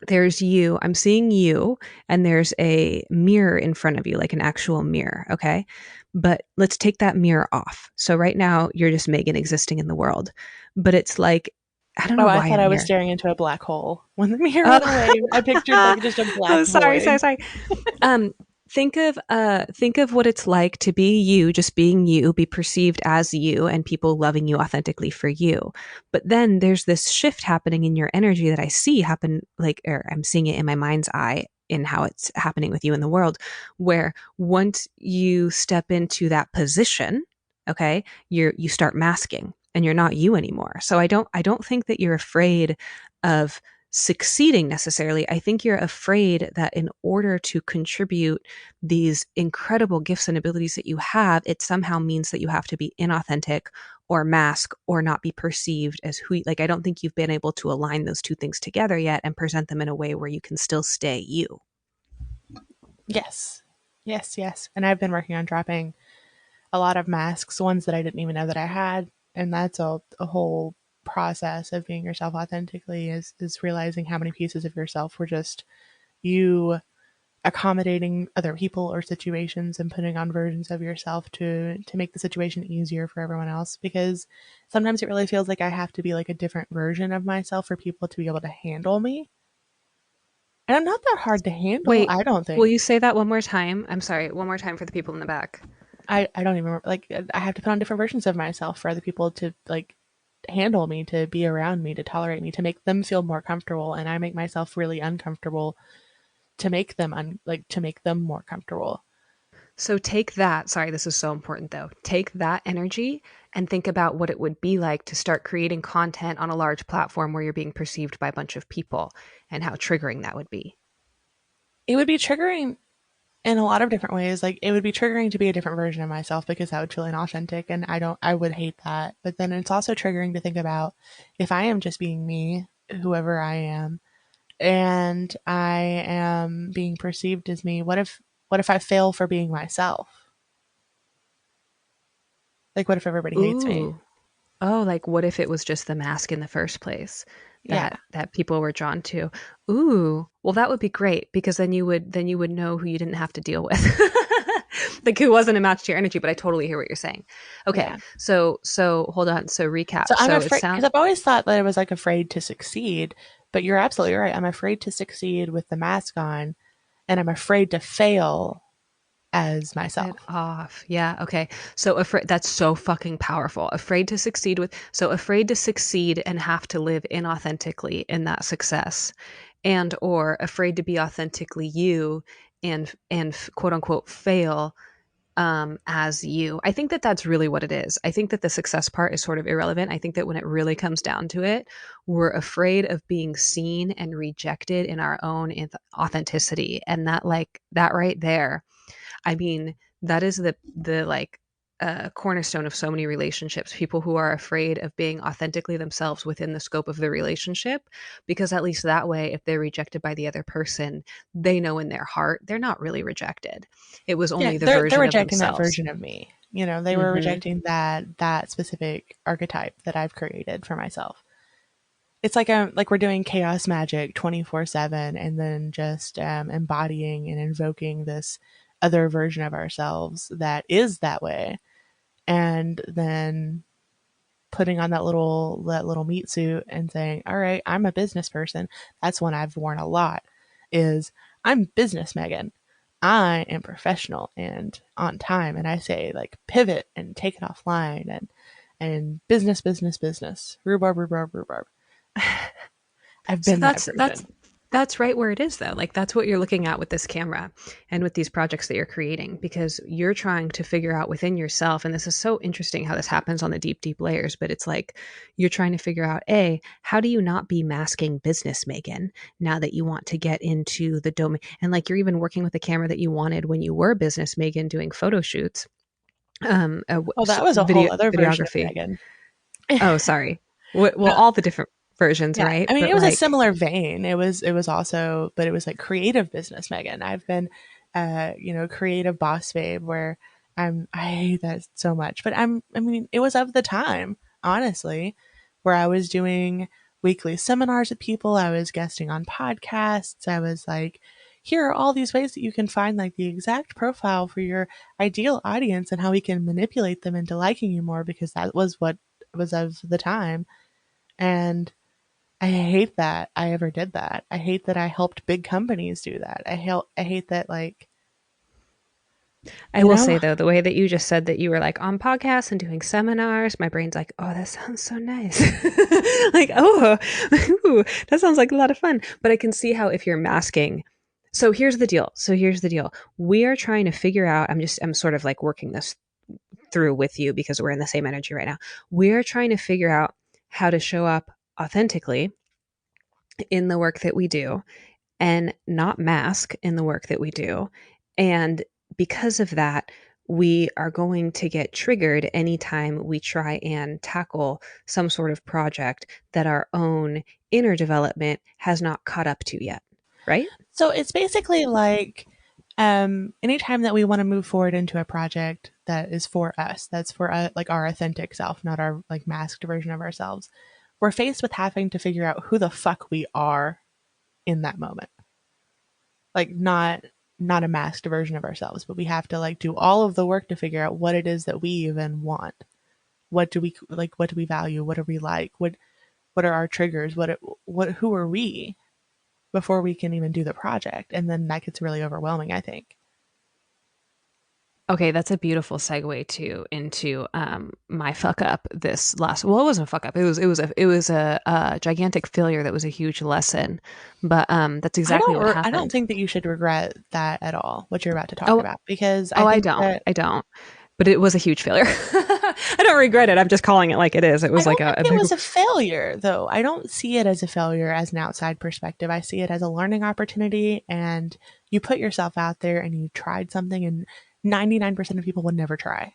there's you, I'm seeing you, and there's a mirror in front of you, like an actual mirror, okay? But let's take that mirror off. So right now, you're just Megan existing in the world. But it's like, I don't Oh, know I why thought I'm I was here. staring into a black hole. When the mirror went away, I pictured Oh, like just a oh, black sorry, sorry, void. sorry. Um, think of what it's like to be you, just being you, be perceived as you, and people loving you authentically for you. But then there's this shift happening in your energy that I see happen, like, or I'm seeing it in my mind's eye in how it's happening with you in the world, where once you step into that position, okay, you start masking and you're not you anymore. So I don't think that you're afraid of succeeding necessarily. I think you're afraid that in order to contribute these incredible gifts and abilities that you have, it somehow means that you have to be inauthentic or mask or not be perceived as who, like, I don't think you've been able to align those two things together yet and present them in a way where you can still stay you. Yes, yes, yes. And I've been working on dropping a lot of masks, ones that I didn't even know that I had, and that's a whole process of being yourself authentically is realizing how many pieces of yourself were just you accommodating other people or situations and putting on versions of yourself to make the situation easier for everyone else, because sometimes it really feels like I have to be like a different version of myself for people to be able to handle me. And I'm not that hard to handle, Wait, I don't will think. you say that one more time? I'm sorry, one more time for the people in the back. I don't even remember, like I have to put on different versions of myself for other people to like handle me, to be around me, to tolerate me, to make them feel more comfortable, and I make myself really uncomfortable to make them to make them more comfortable. So take that. Sorry, this is so important though. Take that energy and think about what it would be like to start creating content on a large platform where you're being perceived by a bunch of people, and how triggering that would be. It would be triggering in a lot of different ways. Like it would be triggering to be a different version of myself because that would feel inauthentic, and I would hate that. But then it's also triggering to think about if I am just being me, whoever I am, and I am being perceived as me, what if I fail for being myself? Like what if everybody hates me? Ooh. Oh, like what if it was just the mask in the first place Yeah. that people were drawn to? Ooh. Well, that would be great, because then you would know who you didn't have to deal with. Like who wasn't a match to your energy, but I totally hear what you're saying. Okay. Yeah. So hold on. So recap. So I'm So it afraid because sounds, I've always thought that I was like afraid to succeed, but you're absolutely right. I'm afraid to succeed with the mask on, and I'm afraid to fail as get myself. off. Yeah. Okay. So afraid, that's so fucking powerful. Afraid to succeed and have to live inauthentically in that success, and or afraid to be authentically you and quote unquote fail as you. I think that that's really what it is. I think that the success part is sort of irrelevant. I think that when it really comes down to it, we're afraid of being seen and rejected in our own authenticity. And that, like, that right there, I mean, that is the like cornerstone of so many relationships. People who are afraid of being authentically themselves within the scope of the relationship, because at least that way, if they're rejected by the other person, they know in their heart they're not really rejected. It was Yeah, only the they're version of rejecting that themselves. version of me. You know, they were Hmm. rejecting that specific archetype that I've created for myself. It's like we're doing chaos magic 24/7, and then just embodying and invoking this other version of ourselves that is that way, and then putting on that little meat suit and saying, "All right, I'm a business person." That's one I've worn a lot. Is I'm business Megan. I am professional and on time, and I say like pivot and take it offline and business, business, business. Rhubarb, rhubarb, rhubarb. I've So been that that's version. that's right where it is though. Like that's what you're looking at with this camera and with these projects that you're creating, because you're trying to figure out within yourself, and this is so interesting how this happens on the deep, deep layers, but it's like you're trying to figure out, A, how do you not be masking business Megan now that you want to get into the domain? And like you're even working with the camera that you wanted when you were business Megan doing photo shoots, Oh, that was a whole other version of videography. Megan. Oh, sorry. Well, No, all the different versions, yeah, right? I mean, But it was a like, similar vein. It was also, but it was like creative business Megan. I've been, creative boss babe, where I hate that so much, but I mean, it was of the time, honestly, where I was doing weekly seminars with people. I was guesting on podcasts. I was like, here are all these ways that you can find like the exact profile for your ideal audience and how we can manipulate them into liking you more, because that was what was of the time. And I hate that I ever did that. I hate that I helped big companies do that. I hate that, like, I you will know? say though, the way that you just said that you were like on podcasts and doing seminars, my brain's like, oh, that sounds so nice. Like, oh, ooh, that sounds like a lot of fun. But I can see how if you're masking. So here's the deal. We are trying to figure out, I'm sort of like working this through with you because we're in the same energy right now. We're trying to figure out how to show up authentically in the work that we do and not mask in the work that we do. And because of that, we are going to get triggered anytime we try and tackle some sort of project that our own inner development has not caught up to yet. Right? So it's basically like, anytime that we want to move forward into a project that is for us, that's for like our authentic self, not our like masked version of ourselves, we're faced with having to figure out who the fuck we are in that moment. Like, not a masked version of ourselves, but we have to like do all of the work to figure out what it is that we even want. What do we like? What do we value? What do we like? What are our triggers? What who are we before we can even do the project? And then that gets really overwhelming, I think. Okay, that's a beautiful segue to into my fuck up this last. Well, it wasn't a fuck up. It was a gigantic failure that was a huge lesson. But that's exactly what I don't happened. think that you should regret that at all, what you're about to talk Oh, about, because I oh, I think don't. that I don't. But it was a huge failure. I don't regret it. I'm just calling it like it is. It I was like don't think a it big. was a failure, though. I don't see it as a failure as an outside perspective. I see it as a learning opportunity, and you put yourself out there and you tried something, and 99% of people would never try.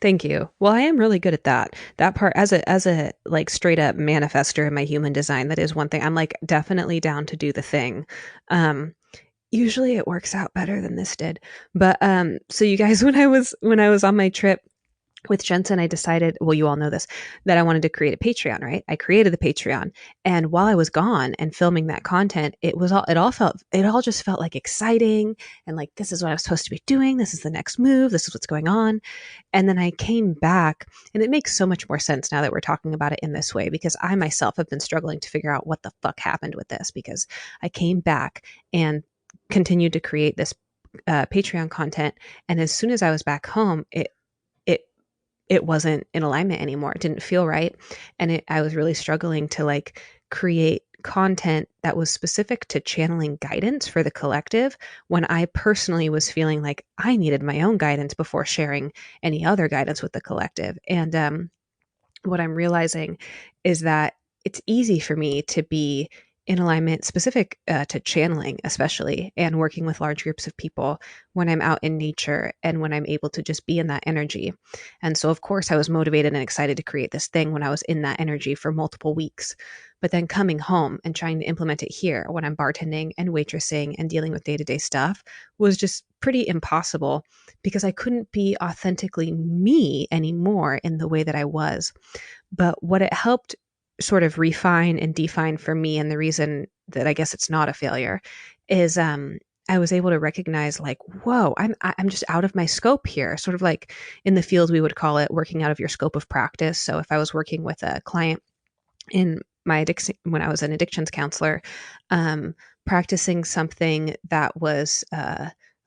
Thank you. Well, I am really good at that. That part as a like straight up manifester in my human design, that is one thing. I'm like definitely down to do the thing. Um Usually it works out better than this did. But so you guys when I was on my trip with Jensen, I decided, well, you all know this, that I wanted to create a Patreon, right? I created the Patreon. And while I was gone and filming that content, it all just felt like exciting and like, this is what I was supposed to be doing. This is the next move. This is what's going on. And then I came back, and it makes so much more sense now that we're talking about it in this way, because I myself have been struggling to figure out what the fuck happened with this, because I came back and continued to create this Patreon content. And as soon as I was back home, it it wasn't in alignment anymore. It didn't feel right. And I was really struggling to like create content that was specific to channeling guidance for the collective when I personally was feeling like I needed my own guidance before sharing any other guidance with the collective. And what I'm realizing is that it's easy for me to be in alignment specific to channeling, especially, and working with large groups of people when I'm out in nature and when I'm able to just be in that energy. And so, of course, I was motivated and excited to create this thing when I was in that energy for multiple weeks. But then coming home and trying to implement it here when I'm bartending and waitressing and dealing with day to day stuff was just pretty impossible because I couldn't be authentically me anymore in the way that I was. But what it helped sort of refine and define for me, and the reason that I guess it's not a failure, is I was able to recognize like, whoa, I'm just out of my scope here. Sort of like in the field we would call it working out of your scope of practice. So if I was working with a client in my addiction when I was an addictions counselor, practicing something that was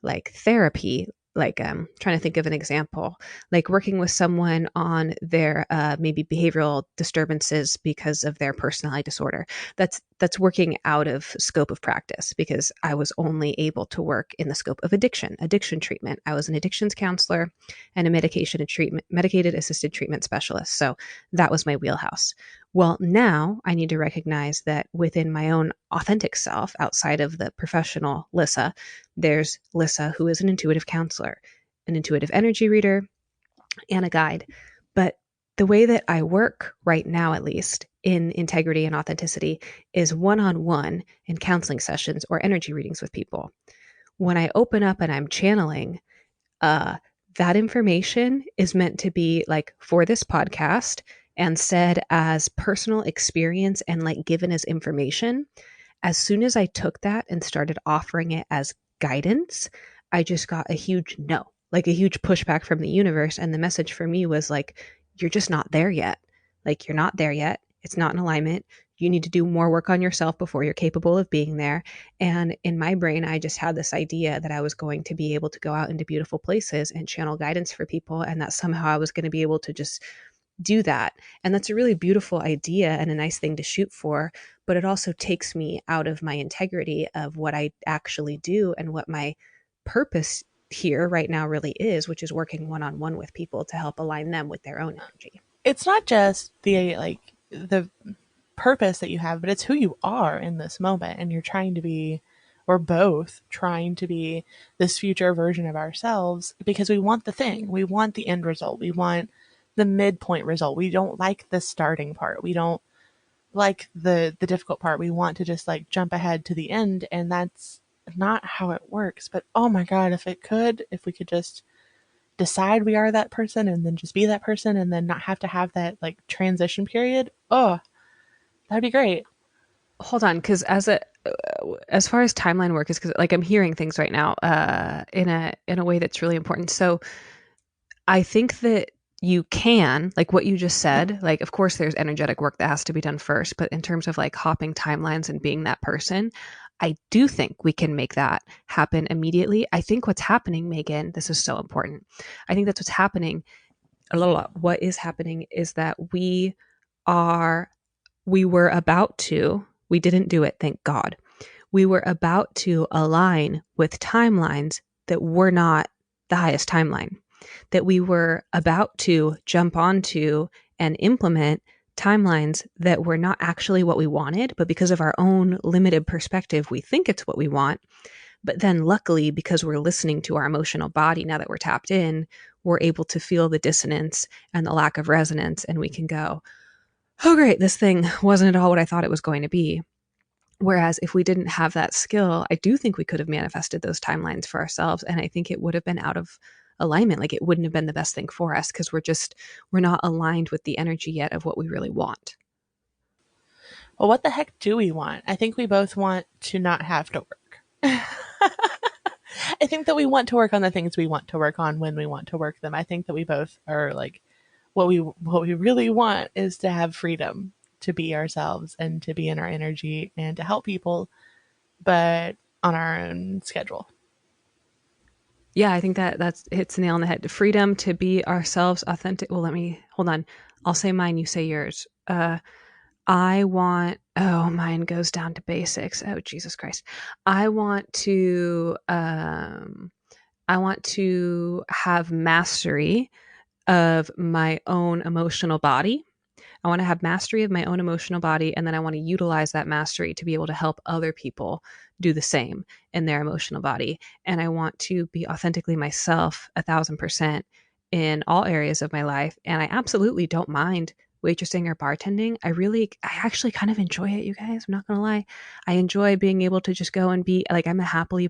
like therapy, like trying to think of an example, like working with someone on their maybe behavioral disturbances because of their personality disorder. That's working out of scope of practice because I was only able to work in the scope of addiction treatment. I was an addictions counselor and a medicated assisted treatment specialist. So that was my wheelhouse. Well, now I need to recognize that within my own authentic self, outside of the professional Lissa, there's Lissa, who is an intuitive counselor, an intuitive energy reader, and a guide. But the way that I work right now, at least in integrity and authenticity, is one-on-one in counseling sessions or energy readings with people. When I open up and I'm channeling, that information is meant to be like for this podcast and said as personal experience and like given as information. As soon as I took that and started offering it as guidance, I just got a huge no, like a huge pushback from the universe. And the message for me was like, you're just not there yet. Like, you're not there yet. It's not in alignment. You need to do more work on yourself before you're capable of being there. And in my brain, I just had this idea that I was going to be able to go out into beautiful places and channel guidance for people, and that somehow I was going to be able to just do that. And that's a really beautiful idea and a nice thing to shoot for, but it also takes me out of my integrity of what I actually do and what my purpose here right now really is, which is working one-on-one with people to help align them with their own energy. It's not just the purpose that you have, but it's who you are in this moment. And you're trying to be, we're both trying to be this future version of ourselves because we want the thing. We want the end result. We want the midpoint result. We don't like the starting part. We don't like the difficult part. We want to just like jump ahead to the end, and that's not how it works. But oh my god, if we could just decide we are that person and then just be that person and then not have to have that like transition period. Oh, that'd be great. Hold on, because as far as timeline work is, because like I'm hearing things right now in a way that's really important. So I think that you can, like what you just said, like of course there's energetic work that has to be done first, but in terms of like hopping timelines and being that person, I do think we can make that happen immediately. I think what's happening, Megan, this is so important. I think that's what's happening. What is happening is that we didn't do it, thank God. We were about to align with timelines that were not the highest timeline, that we were about to jump onto and implement timelines that were not actually what we wanted, but because of our own limited perspective, we think it's what we want. But then luckily, because we're listening to our emotional body now that we're tapped in, we're able to feel the dissonance and the lack of resonance, and we can go, oh great, this thing wasn't at all what I thought it was going to be. Whereas if we didn't have that skill, I do think we could have manifested those timelines for ourselves. And I think it would have been out of alignment. Like it wouldn't have been the best thing for us because we're not aligned with the energy yet of what we really want. Well, what the heck do we want? I think we both want to not have to work. I think that we want to work on the things we want to work on when we want to work them. I think that we both are like, what we really want is to have freedom to be ourselves and to be in our energy and to help people, but on our own schedule. Yeah, I think that hits the nail on the head. Freedom to be ourselves, authentic. Well, hold on. I'll say mine, you say yours. mine goes down to basics. Oh, Jesus Christ. I want to, I want to have mastery of my own emotional body. I want to have mastery of my own emotional body, and then I want to utilize that mastery to be able to help other people do the same in their emotional body. And I want to be authentically myself 1,000% in all areas of my life. And I absolutely don't mind waitressing or bartending. I actually kind of enjoy it, you guys. I'm not gonna lie. I enjoy being able to just go and be like, I'm a happy,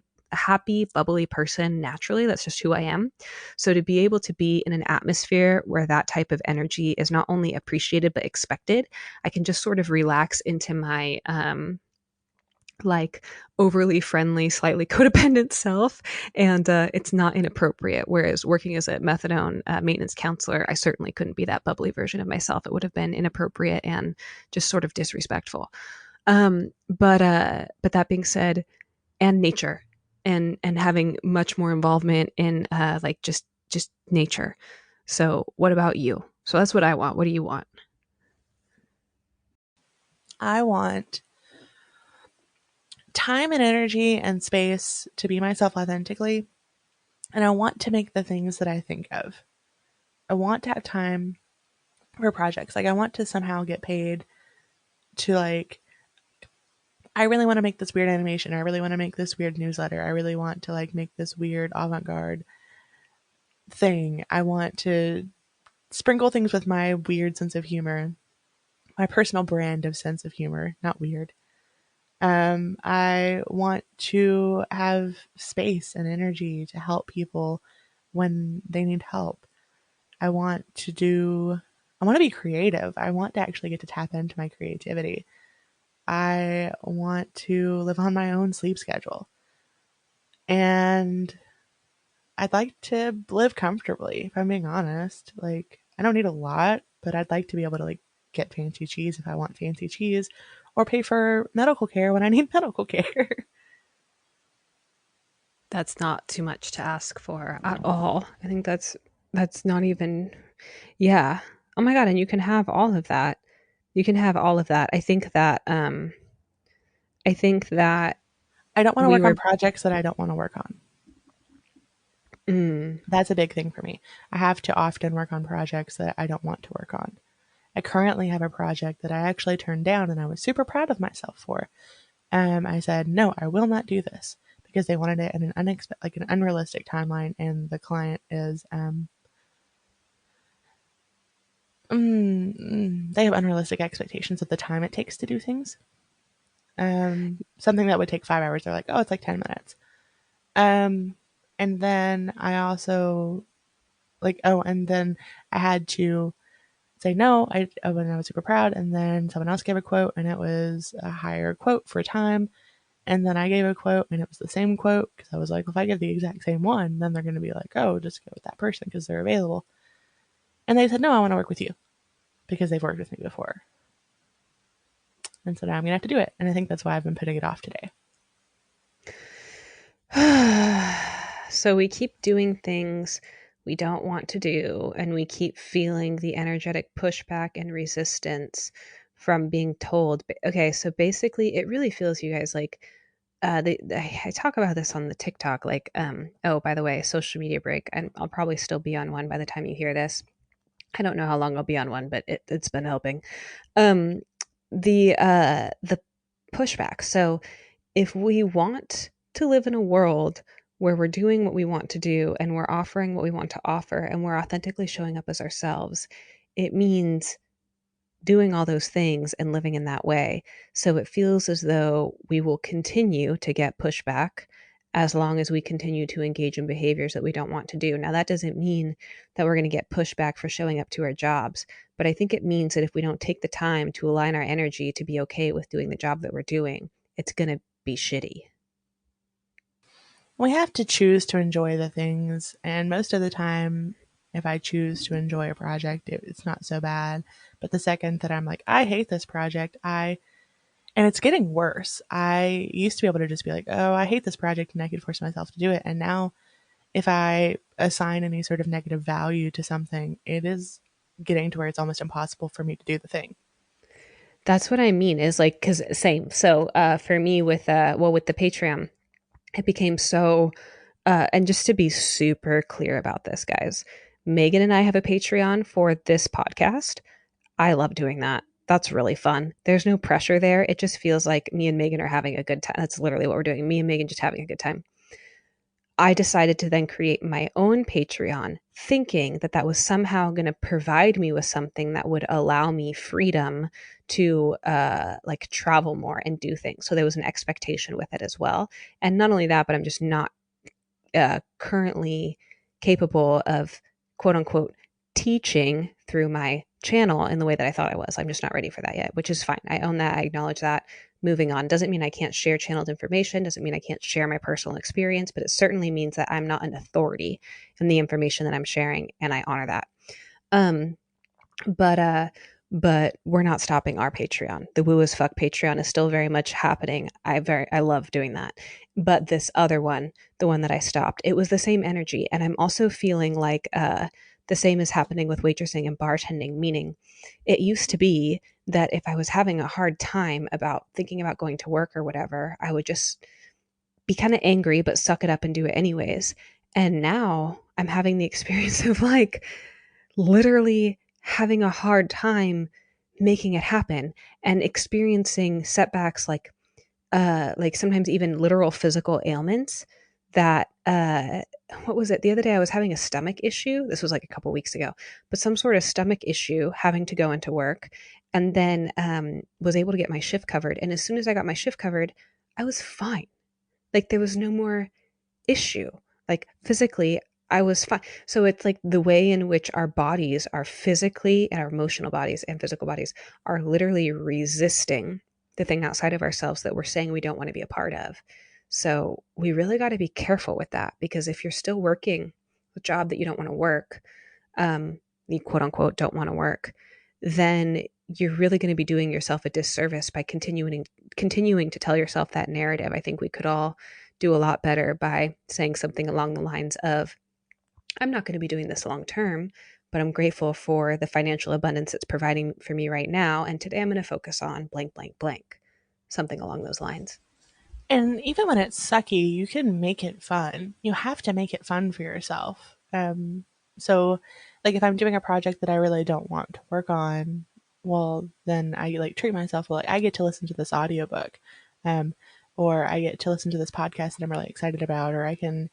bubbly person naturally. That's just who I am. So to be able to be in an atmosphere where that type of energy is not only appreciated but expected, I can just sort of relax into my like overly friendly, slightly codependent self, and it's not inappropriate. Whereas working as a methadone maintenance counselor, I certainly couldn't be that bubbly version of myself. It would have been inappropriate and just sort of disrespectful. But that being said, and nature, and having much more involvement in like just nature. So, what about you? So that's what I want. What do you want? I want time and energy and space to be myself authentically. And I want to make the things that I think of. I want to have time for projects. Like, I want to somehow get paid to, like, I really want to make this weird animation. I really want to make this weird newsletter. I really want to, like, make this weird avant garde thing. I want to sprinkle things with my weird sense of humor, my personal brand of sense of humor, not weird. I want to have space and energy to help people when they need help. I want to do, I want to be creative. I want to actually get to tap into my creativity. I want to live on my own sleep schedule. And I'd like to live comfortably, if I'm being honest. Like, I don't need a lot, but I'd like to be able to, like, get fancy cheese if I want fancy cheese, or pay for medical care when I need medical care. That's not too much to ask for at all. I think that's not even yeah. Oh my god, and you can have all of that. You can have all of that. I think that I don't want to we work on were projects that I don't want to work on. mm, That's a big thing for me. I have to often work on projects that I don't want to work on. I currently have a project that I actually turned down and I was super proud of myself for. I said, no, I will not do this because they wanted it in an like an unrealistic timeline, and the client is they have unrealistic expectations of the time it takes to do things. Something that would take 5 hours, they're like, oh, it's like 10 minutes. Um, and then I also and then I had to say no. When I was super proud, and then someone else gave a quote, and it was a higher quote for time. And then I gave a quote, and it was the same quote because I was like, if I give the exact same one, then they're going to be like, oh, just go with that person because they're available. And they said, no, I want to work with you because they've worked with me before. And so now I'm going to have to do it. And I think that's why I've been putting it off today. so we keep doing things we don't want to do, and we keep feeling the energetic pushback and resistance from being told. Okay, so basically, it really feels, you guys, like I talk about this on the TikTok. Like, oh, by the way, social media break, and I'll probably still be on one by the time you hear this. I don't know how long I'll be on one, but it's been helping. Um, the pushback. So if we want to live in a world where we're doing what we want to do and we're offering what we want to offer and we're authentically showing up as ourselves, it means doing all those things and living in that way. So it feels as though we will continue to get pushback as long as we continue to engage in behaviors that we don't want to do. Now, that doesn't mean that we're going to get pushback for showing up to our jobs, but I think it means that if we don't take the time to align our energy to be okay with doing the job that we're doing, it's going to be shitty. We have to choose to enjoy the things. And most of the time, if I choose to enjoy a project, it's not so bad. But the second that I'm like, I hate this project, and it's getting worse. I used to be able to just be like, oh, I hate this project, and I could force myself to do it. And now, if I assign any sort of negative value to something, it is getting to where it's almost impossible for me to do the thing. That's what I mean is like, cause same. So, for me with, with the Patreon, it became so, and just to be super clear about this, guys, Megan and I have a Patreon for this podcast. I love doing that. That's really fun. There's no pressure there. It just feels like me and Megan are having a good time. That's literally what we're doing. Me and Megan just having a good time. I decided to then create my own Patreon, thinking that that was somehow going to provide me with something that would allow me freedom to like travel more and do things. So there was an expectation with it as well. And not only that, but I'm just not currently capable of quote unquote teaching through my channel in the way that I thought I was. I'm just not ready for that yet, which is fine. I own that. I acknowledge that. Moving on doesn't mean I can't share channeled information, doesn't mean I can't share my personal experience, but it certainly means that I'm not an authority in the information that I'm sharing, and I honor that. Um, but we're not stopping our Patreon. The WooAsFuck Patreon is still very much happening. I love doing that. But this other one, the one that I stopped, it was the same energy, and I'm also feeling like the same is happening with waitressing and bartending, meaning it used to be that if I was having a hard time about thinking about going to work or whatever, I would just be kind of angry, but suck it up and do it anyways. And now I'm having the experience of like literally having a hard time making it happen and experiencing setbacks like sometimes even literal physical ailments that what was it? The other day I was having a stomach issue. This was like a couple weeks ago, but some sort of stomach issue having to go into work, and then was able to get my shift covered. And as soon as I got my shift covered, I was fine. Like there was no more issue. Like physically, I was fine. So it's like the way in which our bodies are physically, and our emotional bodies and physical bodies are literally resisting the thing outside of ourselves that we're saying we don't want to be a part of. So we really got to be careful with that, because if you're still working a job that you don't want to work, you quote unquote don't want to work, then you're really going to be doing yourself a disservice by continuing to tell yourself that narrative. I think we could all do a lot better by saying something along the lines of, I'm not going to be doing this long term, but I'm grateful for the financial abundance it's providing for me right now. And today I'm going to focus on blank, blank, blank. Something along those lines. And even when it's sucky, you can make it fun. You have to make it fun for yourself. So, like, if I'm doing a project that I really don't want to work on, well, then I like treat myself. Well, like, I get to listen to this audiobook, um, or I get to listen to this podcast that I'm really excited about, or I can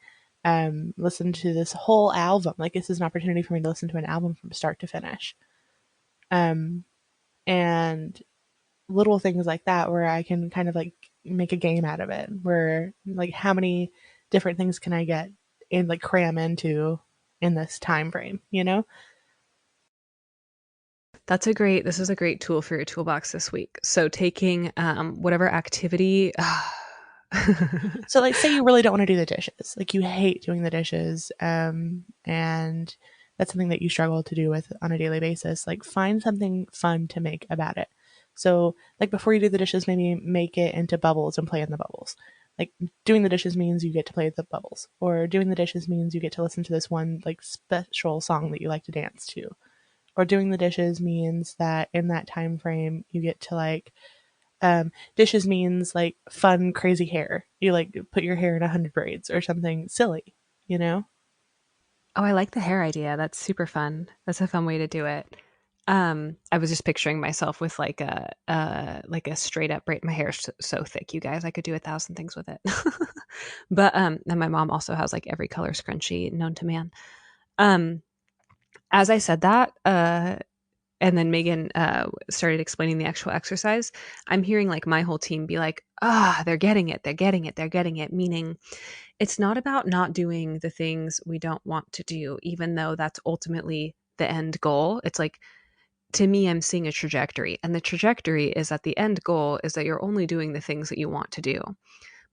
listen to this whole album. Like, this is an opportunity for me to listen to an album from start to finish. Um, and little things like that where I can kind of like make a game out of it, where like how many different things can I get and like cram into in this time frame, you know? This is a great tool for your toolbox this week. So taking whatever activity. So like say you really don't want to do the dishes. Like you hate doing the dishes, and that's something that you struggle to do with on a daily basis. Like find something fun to make about it. So like before you do the dishes, maybe make it into bubbles and play in the bubbles. Like doing the dishes means you get to play with the bubbles, or doing the dishes means you get to listen to this one like special song that you like to dance to, or doing the dishes means that in that time frame you get to like dishes means like fun crazy hair, you like put your hair in 100 braids or something silly, you know. Oh, I like the hair idea. That's super fun. That's a fun way to do it. I was just picturing myself with like a straight up braid. My hair's so thick, you guys. I could do 1,000 things with it. But and my mom also has like every color scrunchie known to man. Um, as I said that, and then Megan started explaining the actual exercise, I'm hearing like my whole team be like, they're getting it, they're getting it, they're getting it. Meaning it's not about not doing the things we don't want to do, even though that's ultimately the end goal. It's like, to me, I'm seeing a trajectory, and the trajectory is that the end goal is that you're only doing the things that you want to do,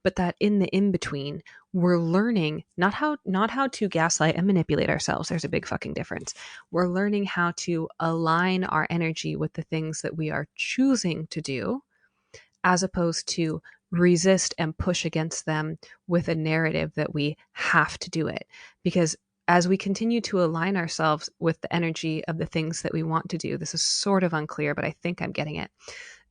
but that in the in between, we're learning not how to gaslight and manipulate ourselves. There's a big fucking difference. We're learning how to align our energy with the things that we are choosing to do, as opposed to resist and push against them with a narrative that we have to do it. Because as we continue to align ourselves with the energy of the things that we want to do, this is sort of unclear, but I think I'm getting it.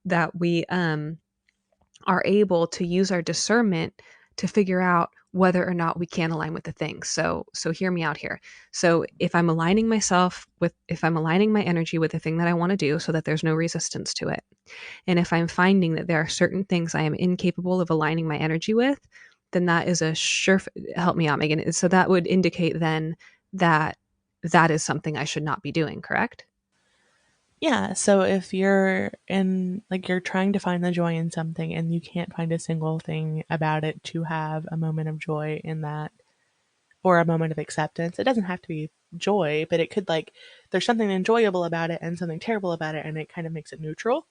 that we are able to use our discernment to figure out whether or not we can align with the thing. So hear me out here. So if I'm aligning my energy with the thing that I want to do so that there's no resistance to it, and if I'm finding that there are certain things I am incapable of aligning my energy with, then that is a sure, help me out, Megan. So that would indicate then that that is something I should not be doing, correct? Yeah, so if you're in, like, you're trying to find the joy in something and you can't find a single thing about it to have a moment of joy in that, or a moment of acceptance, it doesn't have to be joy, but it could, like, there's something enjoyable about it and something terrible about it, and it kind of makes it neutral.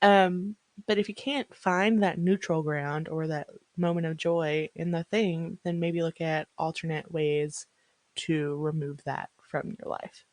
Um, but if you can't find that neutral ground or that moment of joy in the thing, then maybe look at alternate ways to remove that from your life.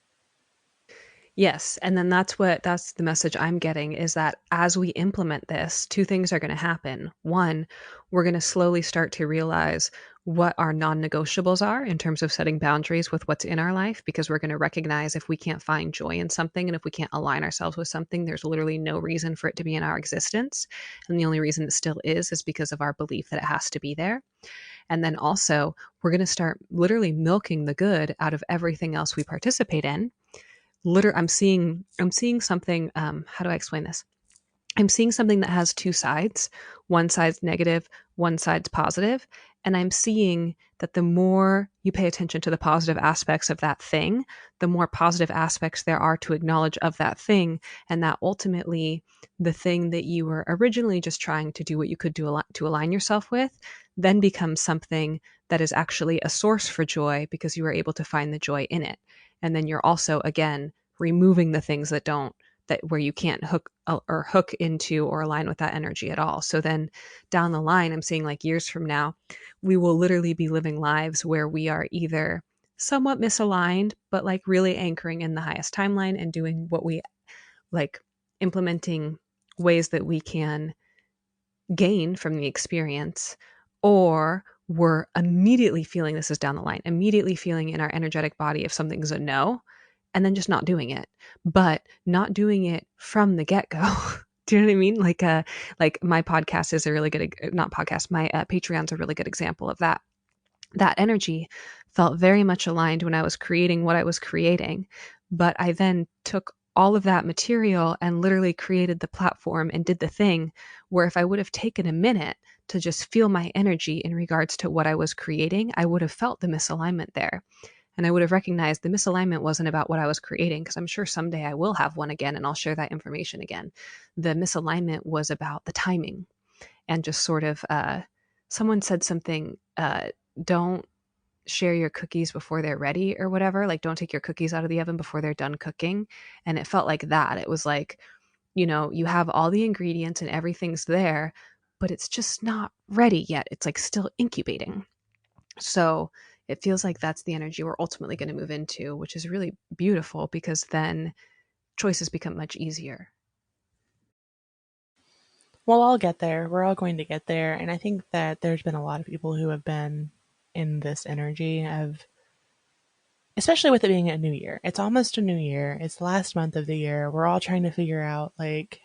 Yes, and then that's the message I'm getting is that as we implement this, two things are going to happen. One, we're going to slowly start to realize what our non-negotiables are in terms of setting boundaries with what's in our life, because we're going to recognize if we can't find joy in something and if we can't align ourselves with something, there's literally no reason for it to be in our existence. And the only reason it still is because of our belief that it has to be there. And then also, we're going to start literally milking the good out of everything else we participate in. I'm seeing something, how do I explain this? I'm seeing something that has two sides. One side's negative, one side's positive. And I'm seeing that the more you pay attention to the positive aspects of that thing, the more positive aspects there are to acknowledge of that thing. And that ultimately, the thing that you were originally just trying to do what you could do to align yourself with, then becomes something that is actually a source for joy because you were able to find the joy in it. And then you're also, again, removing the things that don't, that where you can't hook into or align with that energy at all. So then down the line, I'm seeing like years from now, we will literally be living lives where we are either somewhat misaligned, but like really anchoring in the highest timeline and doing what we like, implementing ways that we can gain from the experience, or we're immediately feeling, this is down the line, immediately feeling in our energetic body if something's a no, and then just not doing it, but not doing it from the get-go. Do you know what I mean? Like my podcast is a really good, not podcast, my Patreon's a really good example of that. That energy felt very much aligned when I was creating what I was creating, but I then took all of that material and literally created the platform and did the thing where if I would have taken a minute to just feel my energy in regards to what I was creating, I would have felt the misalignment there. And I would have recognized the misalignment wasn't about what I was creating, because I'm sure someday I will have one again and I'll share that information again. The misalignment was about the timing and just sort of, someone said something, don't share your cookies before they're ready or whatever. Like, don't take your cookies out of the oven before they're done cooking. And it felt like that. It was like, you have all the ingredients and everything's there, but it's just not ready yet. It's like still incubating. So it feels like that's the energy we're ultimately going to move into, which is really beautiful because then choices become much easier. We'll all get there. We're all going to get there. And I think that there's been a lot of people who have been in this energy of, especially with it being a new year. It's almost a new year. It's the last month of the year. We're all trying to figure out, like,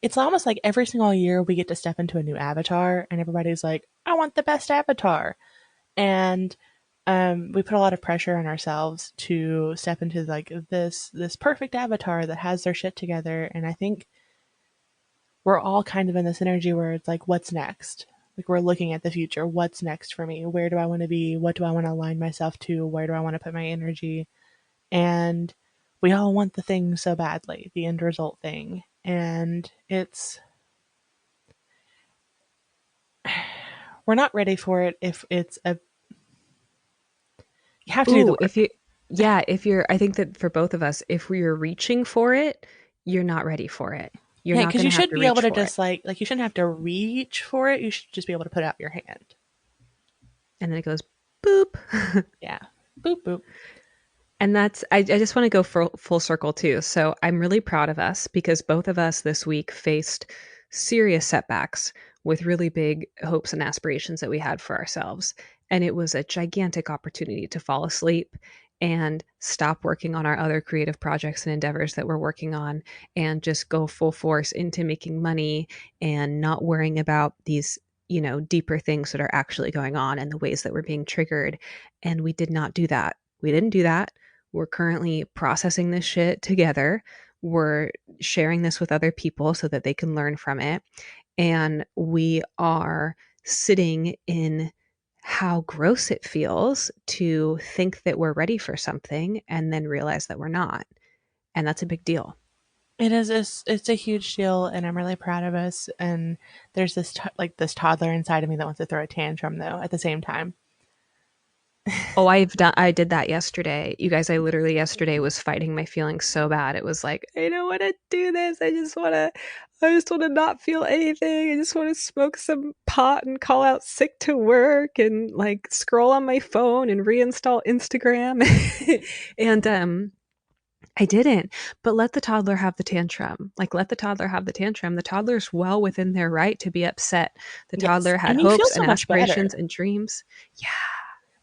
it's almost like every single year we get to step into a new avatar, and everybody's like, I want the best avatar. And we put a lot of pressure on ourselves to step into like this perfect avatar that has their shit together. And I think we're all kind of in this energy where it's like, what's next? Like, we're looking at the future. What's next for me? Where do I want to be? What do I want to align myself to? Where do I want to put my energy? And we all want the thing so badly, the end result thing. And we're not ready for it if it's a, you have to do the Ooh, work. I think that for both of us, if we are reaching for it, you're not ready for it. You're Yeah, not because going you to have should to be able reach to for it. just like you shouldn't have to reach for it. You should just be able to put out your hand. And then it goes boop. Yeah. Boop boop. And I just want to go full circle too. So I'm really proud of us because both of us this week faced serious setbacks with really big hopes and aspirations that we had for ourselves. And it was a gigantic opportunity to fall asleep and stop working on our other creative projects and endeavors that we're working on and just go full force into making money and not worrying about these, deeper things that are actually going on and the ways that we're being triggered. And we did not do that. We didn't do that. We're currently processing this shit together. We're sharing this with other people so that they can learn from it. And we are sitting in how gross it feels to think that we're ready for something and then realize that we're not. And that's a big deal. It is. It's a huge deal, and I'm really proud of us. And there's this toddler inside of me that wants to throw a tantrum, though. At the same time, Oh, I did that yesterday. You guys, I literally yesterday was fighting my feelings so bad. It was like, I don't want to do this. I just want to not feel anything. I just want to smoke some pot and call out sick to work and like scroll on my phone and reinstall Instagram. And I didn't, but let the toddler have the tantrum. Like, let the toddler have the tantrum. The toddler's well within their right to be upset. The yes, toddler had and you feel hopes so and much better. aspirations and dreams. Yeah.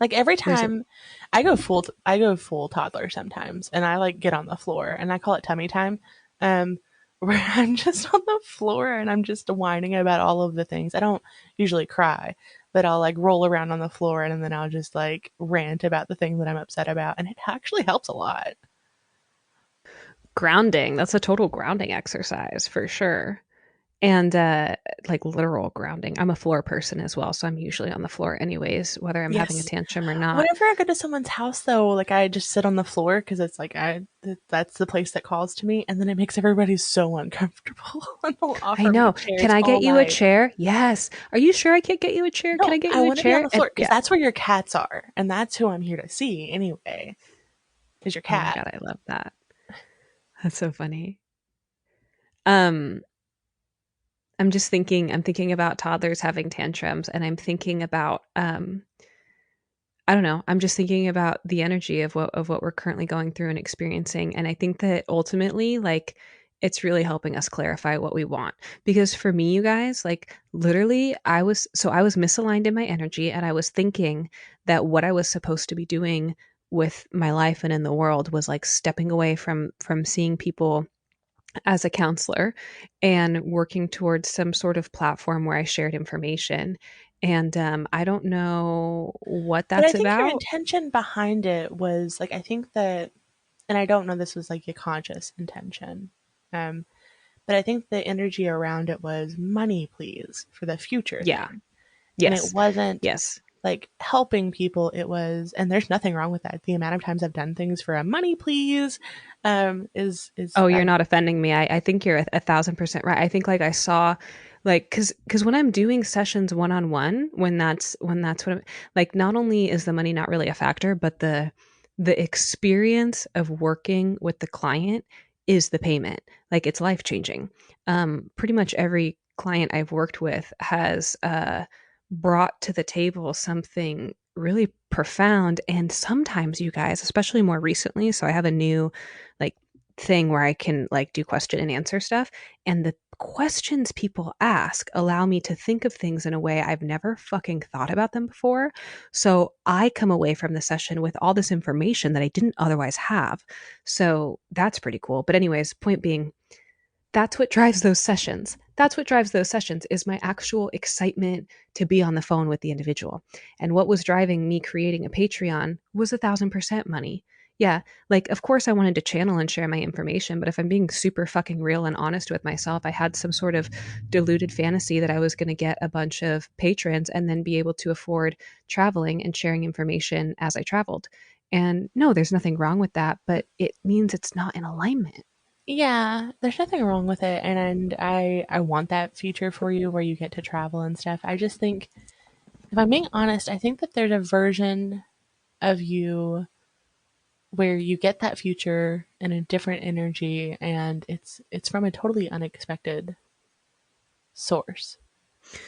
Like every time I go full toddler sometimes, and I like get on the floor, and I call it tummy time, where I'm just on the floor and I'm just whining about all of the things. I don't usually cry, but I'll like roll around on the floor and then I'll just like rant about the thing that I'm upset about, and it actually helps a lot. Grounding. That's a total grounding exercise for sure. And like literal grounding. I'm a floor person as well, so I'm usually on the floor anyways, whether I'm having a Yes. tantrum or not. Whenever I go to someone's house, though, like I just sit on the floor because it's like that's the place that calls to me, and then it makes everybody so uncomfortable. And they'll I offer me know. Can chairs I all get you a night. chair? Yes. Are you sure I can't get you a chair? Can No, I get I you a want to be on chair? the And floor because yeah. that's where your cats are, and that's who I'm here to see anyway. Is your Oh my cat? God, I love that. That's so funny. Um, I'm thinking about toddlers having tantrums, and I'm thinking about I don't know. I'm just thinking about the energy of what we're currently going through and experiencing. And I think that ultimately, like, it's really helping us clarify what we want. Because for me, you guys, like literally I was misaligned in my energy, and I was thinking that what I was supposed to be doing with my life and in the world was like stepping away from seeing people as a counselor and working towards some sort of platform where I shared information. And I don't know what But I that's think your about. intention behind it was like I think that, and I don't know this was like a conscious intention, um, but I think the energy around it was money, please, for the future Yeah. thing. And it Yes. wasn't Yes. like helping people. It was, and there's nothing wrong with that. The amount of times I've done things for a money, please, is Oh, you're not offending me. I think you're 1,000% right. I think like I saw like because when I'm doing sessions one on one, when that's what I'm like, not only is the money not really a factor, but the experience of working with the client is the payment. Like it's life changing. Pretty much every client I've worked with has brought to the table something really profound. And sometimes you guys, especially more recently, so I have a new like thing where I can like do question and answer stuff. And the questions people ask allow me to think of things in a way I've never fucking thought about them before. So I come away from the session with all this information that I didn't otherwise have. So that's pretty cool. But, anyways, point being, that's what drives those sessions. That's what drives those sessions is my actual excitement to be on the phone with the individual. And what was driving me creating a Patreon was 1,000% money. Yeah, like of course I wanted to channel and share my information, but if I'm being super fucking real and honest with myself, I had some sort of deluded fantasy that I was going to get a bunch of patrons and then be able to afford traveling and sharing information as I traveled. And no, there's nothing wrong with that, but it means it's not in alignment. yeah, there's nothing wrong with it, and I want that feature for you where you get to travel and stuff. I just think, if I'm being honest, I think that there's a version of you where you get that future in a different energy, and it's from a totally unexpected source.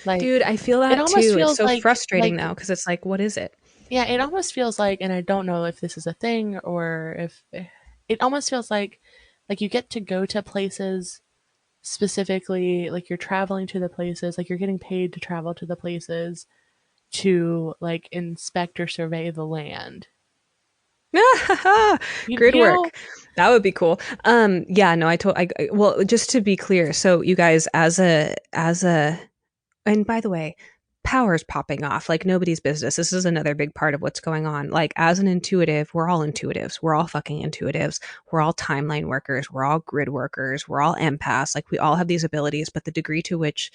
Like Dude, I feel it that almost too. It's feels so frustrating like though, because it's like, what is it? yeah, it almost feels like, and I don't know if this is a thing or if it almost feels like you get to go to places specifically, like you're traveling to the places, like you're getting paid to travel to the places to like inspect or survey the land. Grid You know, work. That would be cool. Yeah, no, well, just to be clear, so you guys, and by the way, power's popping off like nobody's business. This is another big part of what's going on. Like, as an intuitive, we're all intuitives. We're all fucking intuitives. We're all timeline workers. We're all grid workers. We're all empaths. Like, we all have these abilities, but the degree to which,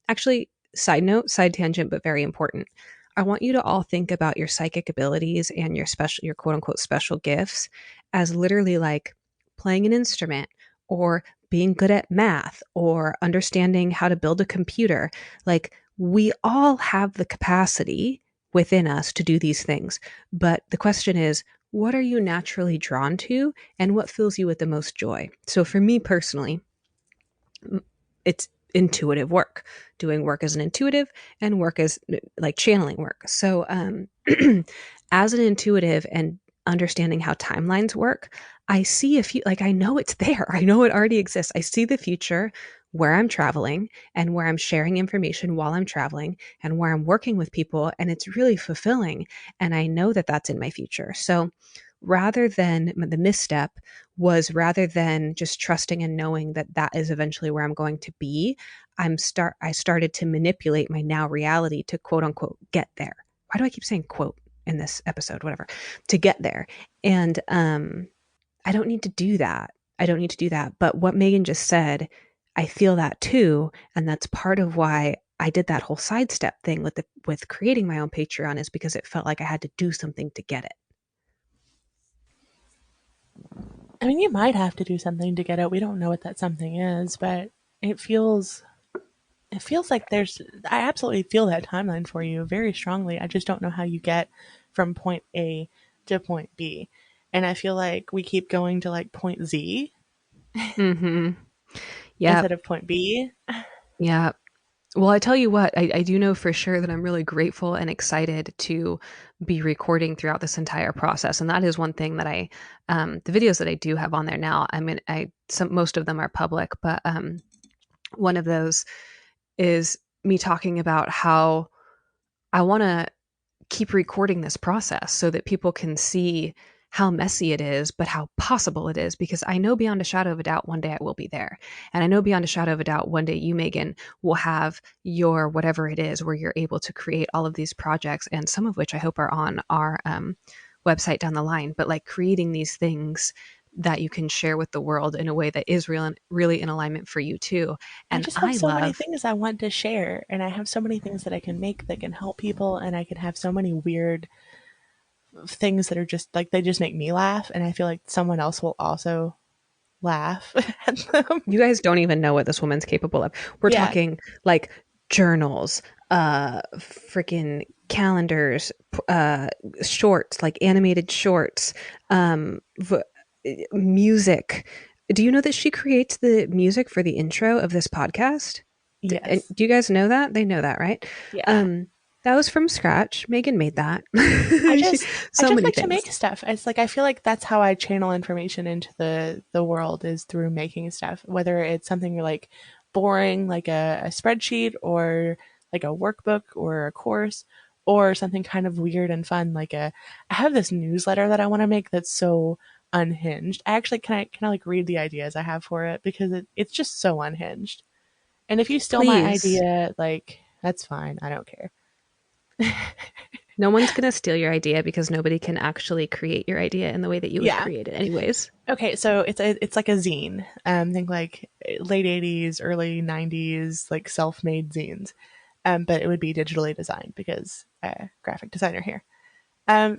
actually, side note, side tangent, but very important. I want you to all think about your psychic abilities and your quote unquote special gifts as literally like playing an instrument or being good at math or understanding how to build a computer. Like, we all have the capacity within us to do these things. But the question is, what are you naturally drawn to and what fills you with the most joy? So for me personally, it's intuitive work, doing work as an intuitive and work as like channeling work. So as an intuitive and understanding how timelines work, I see a few, like, I know it's there. I know it already exists. I see the future where I'm traveling and where I'm sharing information while I'm traveling and where I'm working with people. And it's really fulfilling. And I know that that's in my future. So rather than the misstep was rather than just trusting and knowing that that is eventually where I'm going to be, I started to manipulate my now reality to quote unquote get there. Why do I keep saying quote in this episode? Whatever. To get there. And I don't need to do that. I don't need to do that. But what Megan just said, I feel that too, and that's part of why I did that whole sidestep thing with creating my own Patreon, is because it felt like I had to do something to get it. I mean, you might have to do something to get it. We don't know what that something is, but it feels like I absolutely feel that timeline for you very strongly. I just don't know how you get from point A to point B. And I feel like we keep going to like point Z Mm-hmm. instead Yep. of point B. Yeah. Well, I tell you what, I do know for sure that I'm really grateful and excited to be recording throughout this entire process. And that is one thing that the videos that I do have on there now, I mean, most of them are public, but one of those is me talking about how I want to keep recording this process so that people can see how messy it is, but how possible it is. Because I know beyond a shadow of a doubt, one day I will be there. And I know beyond a shadow of a doubt, one day you, Megan, will have your whatever it is where you're able to create all of these projects, and some of which I hope are on our website down the line. But like creating these things that you can share with the world in a way that is real and really in alignment for you too. I And just have I so many love, things I want to share, and I have so many things that I can make that can help people, and I can have so many weird things that are just like they just make me laugh, and I feel like someone else will also laugh at them. you guys don't even know what this woman's capable of. We're Yeah. talking like journals, freaking calendars, shorts, like animated shorts, music. Do you know that she creates the music for the intro of this podcast? And Yes. do you guys know that? They know that, right? Yeah. Um, that was from scratch. Megan made that. I just I So just many like to things. make stuff. It's like I feel like that's how I channel information into the world is through making stuff. Whether it's something like boring like a spreadsheet or like a workbook or a course or something kind of weird and fun like a I have this newsletter that I want to make that's so unhinged. I actually can I like read the ideas I have for it because it's just so unhinged. And if you steal my Please. idea, like that's fine. I don't care. No one's going to steal your idea because nobody can actually create your idea in the way that you would Yeah. create it anyways. Okay, so it's like a zine. Think like late '80s, early '90s, like self-made zines. But it would be digitally designed because graphic designer here.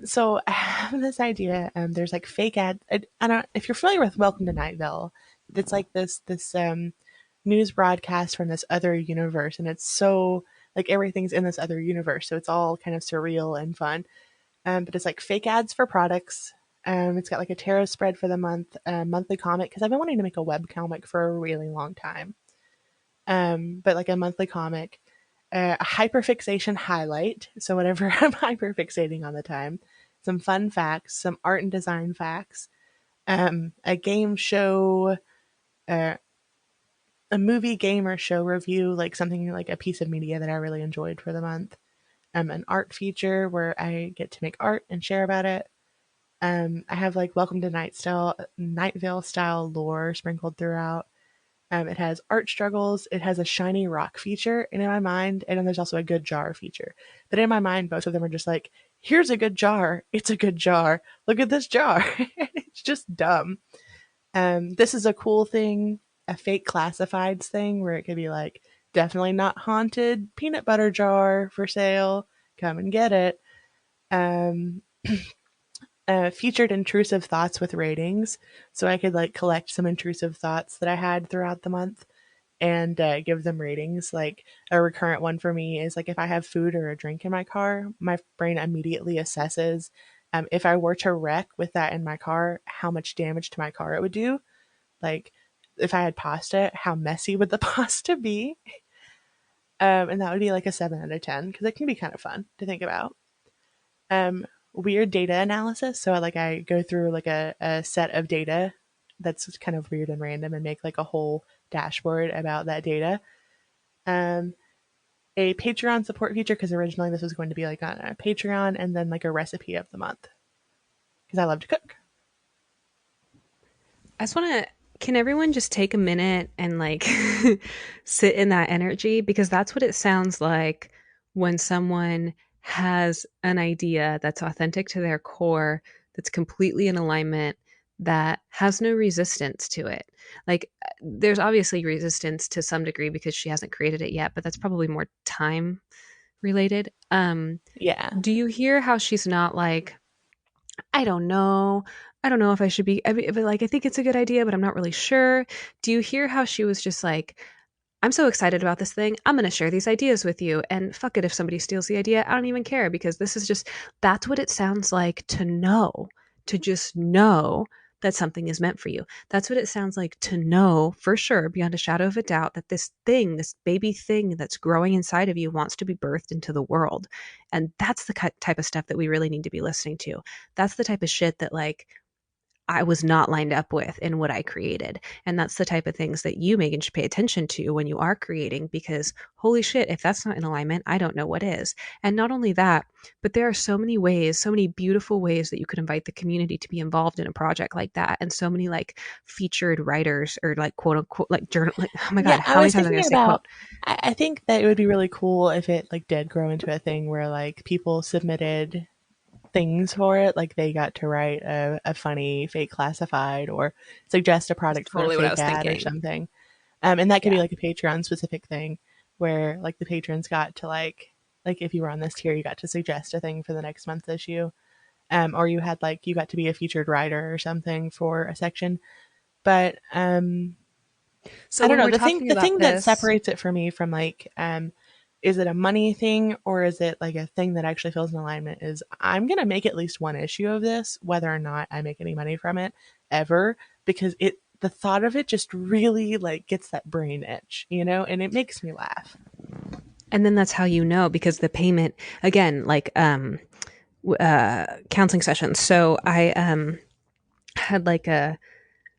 So I have this idea. There's like fake ad. I don't if you're familiar with Welcome to Night Vale. It's like this news broadcast from this other universe, and it's so like everything's in this other universe, so it's all kind of surreal and fun. But it's like fake ads for products. It's got like a tarot spread for the month, monthly comic because I've been wanting to make a web comic for a really long time. But like a monthly comic, a hyperfixation highlight, so whatever I'm hyperfixating on the time, some fun facts, some art and design facts, a game show, uh, a movie game or show review, like something like a piece of media that I really enjoyed for the month, an art feature where I get to make art and share about it, I have like Welcome to Night Vale style lore sprinkled throughout. It has art struggles. It has a shiny rock feature. And in my mind, and then there's also a good jar feature. But in my mind, both of them are just like, here's a good jar. It's a good jar. Look at this jar. It's just dumb. This is a cool thing, a fake classifieds thing where it could be like, definitely not haunted peanut butter jar for sale. Come and get it. Um, Featured intrusive thoughts with ratings. So I could like collect some intrusive thoughts that I had throughout the month and give them ratings. Like a recurrent one for me is like if I have food or a drink in my car, my brain immediately assesses if I were to wreck with that in my car, how much damage to my car it would do. Like if I had pasta, how messy would the pasta be? And that would be like a 7 out of 10 because it can be kind of fun to think about. Weird data analysis. So I go through like a set of data that's kind of weird and random and make like a whole dashboard about that data. Um, a Patreon support feature because originally this was going to be like on a Patreon, and then like a recipe of the month because I love to cook. I just want to, can everyone just take a minute and like sit in that energy? Because that's what it sounds like when someone has an idea that's authentic to their core, that's completely in alignment, that has no resistance to it. Like, there's obviously resistance to some degree because she hasn't created it yet, but that's probably more time related. Yeah. Do you hear how she's not like, I don't know. I don't know if I should be, I mean, like, I think it's a good idea, but I'm not really sure. Do you hear how she was just like, I'm so excited about this thing. I'm going to share these ideas with you. And fuck it, if somebody steals the idea, I don't even care because this is just, that's what it sounds like to know, to just know that something is meant for you. That's what it sounds like to know for sure, beyond a shadow of a doubt, that this thing, this baby thing that's growing inside of you wants to be birthed into the world. And that's the type of stuff that we really need to be listening to. That's the type of shit that like I was not lined up with in what I created. And that's the type of things that you, Megan, should pay attention to when you are creating, because holy shit, if that's not in alignment, I don't know what is. And not only that, but there are so many ways, so many beautiful ways that you could invite the community to be involved in a project like that. And so many like featured writers or like quote unquote, like journal, like, oh my God, Yeah, I how many was times am I going thinking to say quote? about. I think that it would be really cool if it like did grow into a thing where like people submitted things for it, like they got to write a funny fake classified or suggest a That's product for a totally what I fake was ad or thinking. something. And that could be Yeah. like a Patreon specific thing where like the patrons got to like if you were on this tier, you got to suggest a thing for the next month's issue. Or you had like you got to be a featured writer or something for a section. But So I don't when know. we're The thing talking the about thing that this, separates it for me from like is it a money thing or is it like a thing that actually feels in alignment is I'm gonna make at least one issue of this, whether or not I make any money from it ever, because it the thought of it just really like gets that brain itch, and it makes me laugh. and then that's how you know, because the payment, again, like counseling sessions. So I had like a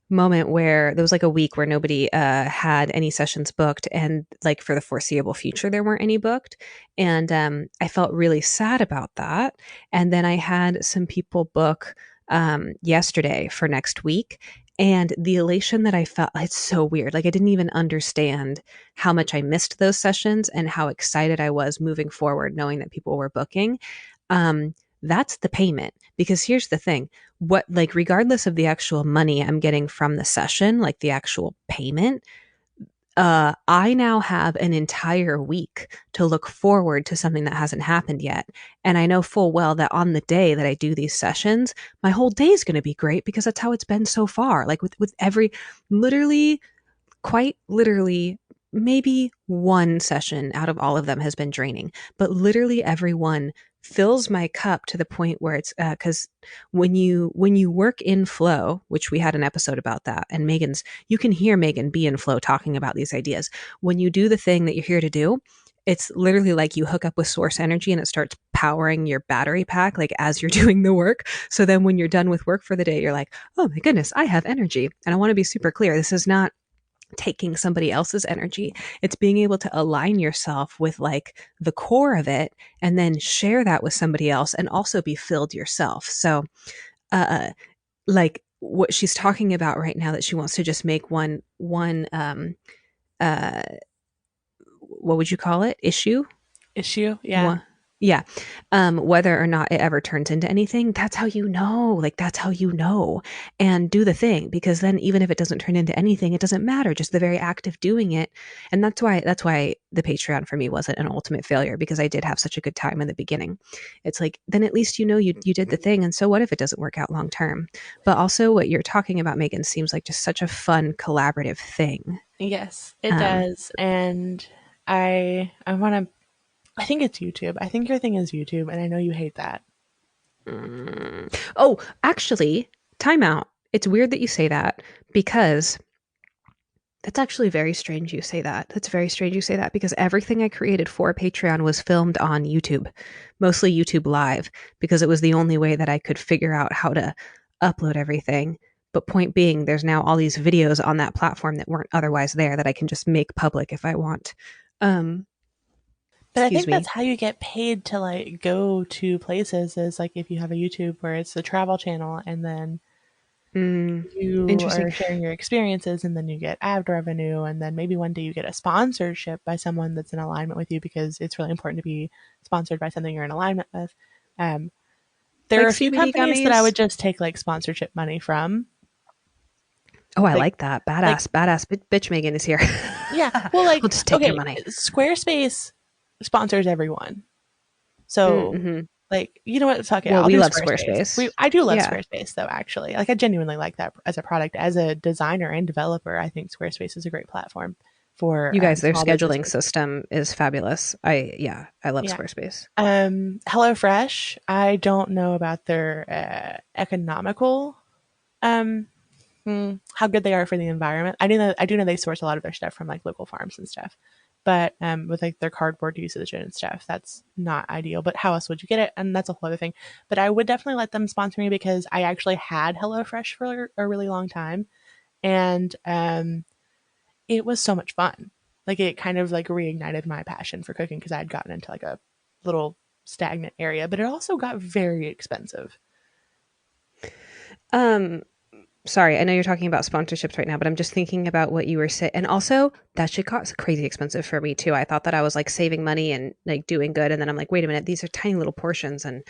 moment where there was like a week where nobody had any sessions booked, and like for the foreseeable future there weren't any booked, and I felt really sad about that. And then I had some people book yesterday for next week, and the elation that I felt, it's so weird, like I didn't even understand how much I missed those sessions and how excited I was moving forward knowing that people were booking. um, that's the payment. Because here's the thing, what, like, regardless of the actual money I'm getting from the session, like the actual payment, I now have an entire week to look forward to something that hasn't happened yet. And I know full well that on the day that I do these sessions, my whole day is going to be great because that's how it's been so far. Like with every, literally, quite literally, maybe one session out of all of them has been draining, but literally every one fills my cup to the point where it's because when you work in flow, which we had an episode about that, and Megan's, you can hear Megan be in flow talking about these ideas. When you do the thing that you're here to do, it's literally like you hook up with source energy and it starts powering your battery pack like as you're doing the work. So then when you're done with work for the day, you're like, oh my goodness, I have energy. And I want to be super clear, this is not taking somebody else's energy. It's being able to align yourself with like the core of it and then share that with somebody else and also be filled yourself. So like what she's talking about right now, that she wants to just make one uh what would you call it, Issue. Yeah. one, yeah, whether or not it ever turns into anything, that's how you know, like that's how you know. And do the thing, because then even if it doesn't turn into anything, it doesn't matter, just the very act of doing it. And that's why the Patreon for me wasn't an ultimate failure, because I did have such a good time in the beginning. It's like, then at least you know you did the thing, and so what if it doesn't work out long term? But also what you're talking about, Megan, seems like just such a fun collaborative thing. Yes, it um does. And I want to. I think it's YouTube. I think your thing is YouTube, and I know you hate that. Oh, actually, time out. It's weird that you say that, because that's actually very strange you say that. That's very strange you say that, because everything I created for Patreon was filmed on YouTube, mostly YouTube Live, because it was the only way that I could figure out how to upload everything. But point being, there's now all these videos on that platform that weren't otherwise there, that I can just make public if I want. Um, But I excuse think that's me. how you get paid to like go to places, is like if you have a YouTube where it's the travel channel, and then Mm, you interesting. are sharing your experiences, and then you get ad revenue, and then maybe one day you get a sponsorship by someone that's in alignment with you, because it's really important to be sponsored by something you're in alignment with. Um, there are Like a few CBD companies that I would gummies. just take like sponsorship money from. Oh, I Like like that. like Badass bitch Megan is here. yeah. Well, I'll like just take your okay, money. Squarespace sponsors everyone. So, Mm-hmm. like, you know what? Fuck it. Well, I'll we do love Squarespace. Squarespace. I do love Yeah. Squarespace though, actually. Like I genuinely like that as a product. As a designer and developer, I think Squarespace is a great platform for You guys, their small scheduling businesses. system is fabulous. I love Yeah. Squarespace. HelloFresh, I don't know about their economical um how good they are for the environment. I do know they source a lot of their stuff from like local farms and stuff. But with like their cardboard usage and stuff, that's not ideal. But how else would you get it? And that's a whole other thing. But I would definitely let them sponsor me, because I actually had HelloFresh for a really long time, and it was so much fun. Like it kind of like reignited my passion for cooking, because I had gotten into like a little stagnant area. But it also got very expensive. Um, Sorry, I know you're talking about sponsorships right now, but I'm just thinking about what you were saying. And also, that shit cost crazy expensive for me too. I thought that I was like saving money and like doing good, and then I'm like, wait a minute, these are tiny little portions, and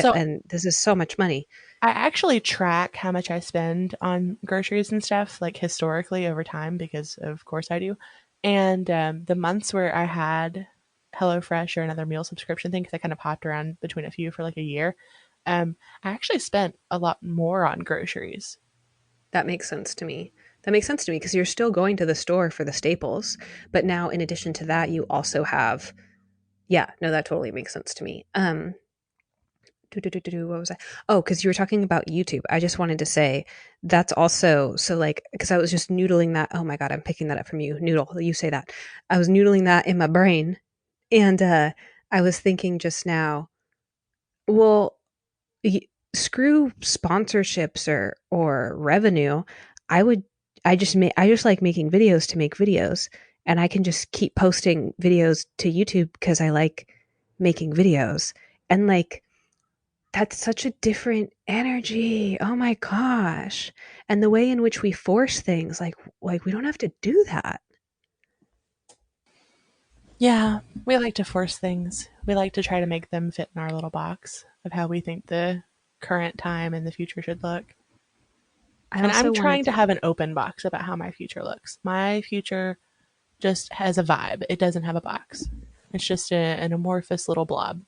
So this is so much money. I actually track how much I spend on groceries and stuff, like historically over time, because of course I do. And the months where I had HelloFresh or another meal subscription thing, because I kind of hopped around between a few for like a year, I actually spent a lot more on groceries. That makes sense to me. That makes sense to me, because you're still going to the store for the staples, but now in addition to that, you also have, yeah, no, that totally makes sense to me. What was I? Oh, because you were talking about YouTube. I just wanted to say that's also so like, because I was just noodling that. Oh my God, I'm picking that up from you. Noodle, you say that. I was noodling that in my brain, and I was thinking just now. Well, y- screw sponsorships or revenue. I would. I just like making videos to make videos, and I can just keep posting videos to YouTube because I like making videos, and like that's such a different energy. Oh my gosh. And the way in which we force things, like we don't have to do that. Yeah, we like to force things. We like to try to make them fit in our little box of how we think the current time and the future should look. I And I'm also trying wanted to to have an open box about how my future looks. My future just has a vibe. It doesn't have a box. It's just an amorphous little blob.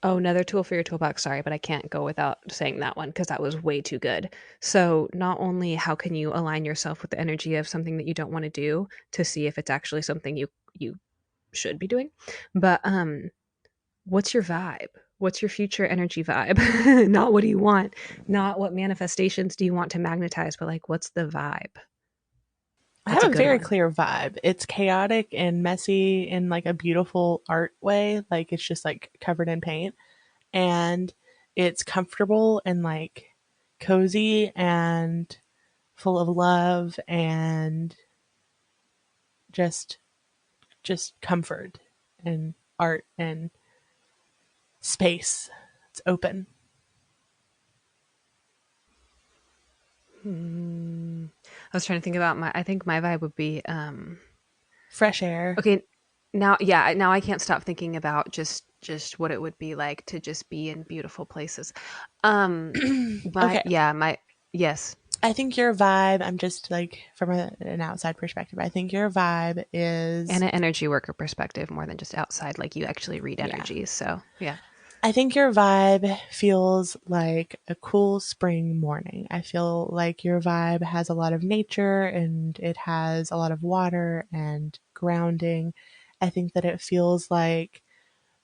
Oh, another tool for your toolbox. Sorry, but I can't go without saying that one because that was way too good. So, not only how can you align yourself with the energy of something that you don't want to do to see if it's actually something you should be doing, but what's your vibe? What's your future energy vibe? Not what do you want, not what manifestations do you want to magnetize, but like what's the vibe? I That's a have a good very one. clear vibe. It's chaotic and messy in like a beautiful art way. Like it's just like covered in paint, and it's comfortable and like cozy and full of love and just comfort and art and space. It's open. I was trying to think about I think my vibe would be, Fresh air. okay, now I can't stop thinking about just what it would be like to just be in beautiful places. Um, Okay. yes. I think your vibe, I'm just like from an outside perspective, I think your vibe And is, an energy worker perspective more than just outside, like you actually read yeah. energies. So yeah. I think your vibe feels like a cool spring morning. I feel like your vibe has a lot of nature and it has a lot of water and grounding. I think that it feels like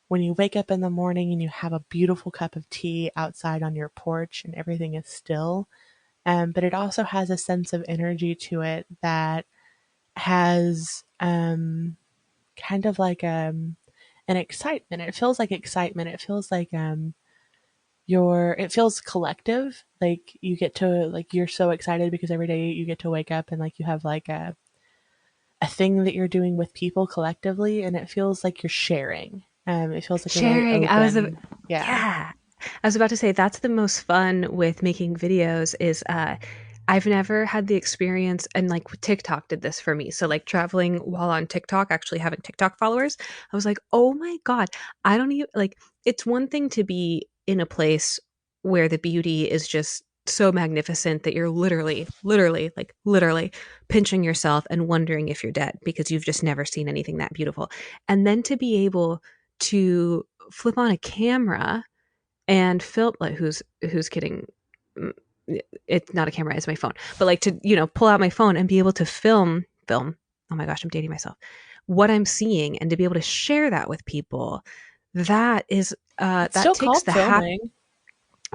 when you wake up in the morning and you have a beautiful cup of tea outside on your porch and everything is still. But it also has a sense of energy to it that has kind of like an excitement. It feels like excitement. It feels like it feels collective. Like you get to like you're so excited because every day you get to wake up and like you have like a thing that you're doing with people collectively, and it feels like you're sharing. It feels like a really Sharing. open, yeah. Yeah. I was about to say that's the most fun with making videos is I've never had the experience, and like TikTok did this for me. So like traveling while on TikTok, actually having TikTok followers, I was like, "Oh my God, I don't even like it's one thing to be in a place where the beauty is just so magnificent that you're literally pinching yourself and wondering if you're dead because you've just never seen anything that beautiful. And then to be able to flip on a camera and film like who's kidding. Mm, it's not a camera, it's my phone, but like to pull out my phone and be able to film, oh my gosh, I'm dating myself, what I'm seeing, and to be able to share that with people, that is It's that still takes called the hap filming.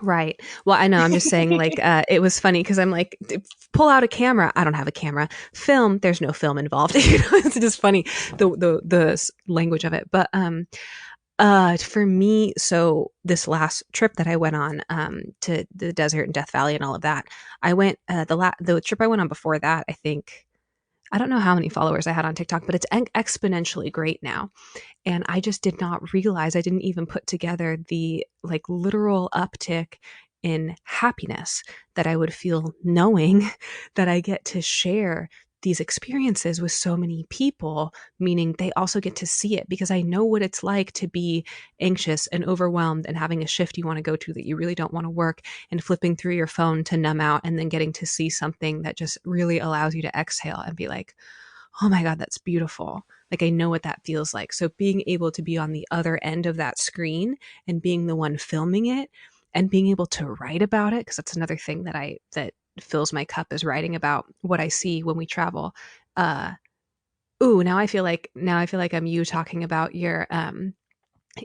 right. Well, I know, I'm just saying, like it was funny because I'm like, pull out a camera, I don't have a camera, film, there's no film involved. It's just funny, the language of it. But for me, so this last trip that I went on, to the desert and Death Valley and all of that, I went, the trip I went on before that, I think, I don't know how many followers I had on TikTok, but it's exponentially great now. And I just did not realize, I didn't even put together the like literal uptick in happiness that I would feel knowing that I get to share these experiences with so many people, meaning they also get to see it, because I know what it's like to be anxious and overwhelmed and having a shift you want to go to that you really don't want to work, and flipping through your phone to numb out, and then getting to see something that just really allows you to exhale and be like, oh my God, that's beautiful. Like I know what that feels like. So being able to be on the other end of that screen and being the one filming it and being able to write about it, because that's another thing that fills my cup, is writing about what I see when we travel. Uh ooh, now I feel like I'm you talking about your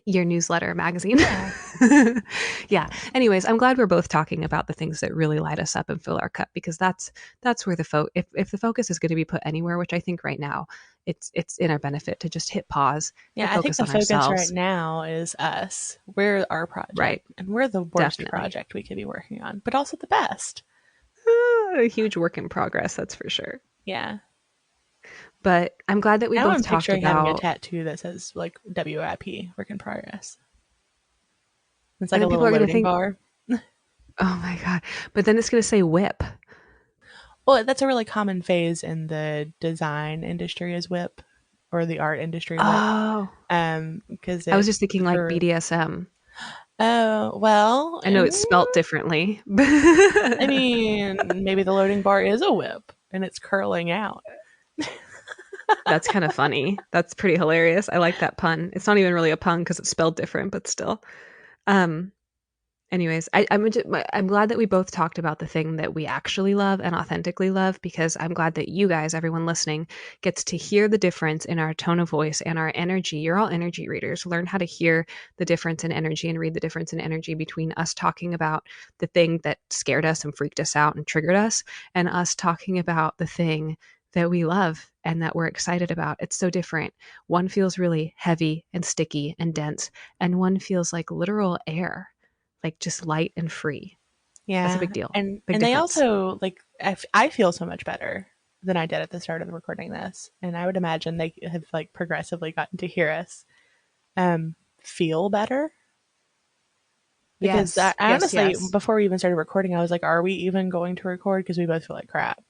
newsletter magazine. Yeah. Yeah. Anyways, I'm glad we're both talking about the things that really light us up and fill our cup, because that's where if the focus is going to be put anywhere, which I think right now it's in our benefit to just hit pause Yeah, and I think focus the on focus right ourselves. now is us. We're our Right. project, and we're the worst Definitely. project we could be working on, but also the best. A huge work in progress, that's for sure. Yeah. But I'm glad that we Now both I'm talked picturing having a about, tattoo that says like WIP, work in progress. It's and like a then people little are going to loading think, bar. oh my God. But then it's going to say whip. Well, that's a really common phase in the design industry is whip, or the art industry whip. Oh, Because I was it just thinking like for BDSM. oh well, I know it's spelt differently. I mean maybe the loading bar is a whip and it's curling out. That's kind of funny. That's pretty hilarious. I like that pun. It's not even really a pun because it's spelled different, but still. Um, anyways, I'm glad that we both talked about the thing that we actually love and authentically love, because I'm glad that you guys, everyone listening, gets to hear the difference in our tone of voice and our energy. You're all energy readers. Learn how to hear the difference in energy and read the difference in energy between us talking about the thing that scared us and freaked us out and triggered us, and us talking about the thing that we love and that we're excited about. It's so different. One feels really heavy and sticky and dense, and one feels like literal air, like just light and free. That's a Yeah, big deal. and Big they difference. also like I feel so much better than I did at the start of recording this, and I would imagine they have like progressively gotten to hear us feel better. Because I Yes, yes, honestly, yes. before we even started recording, I was like, are we even going to record? Because we both feel like crap.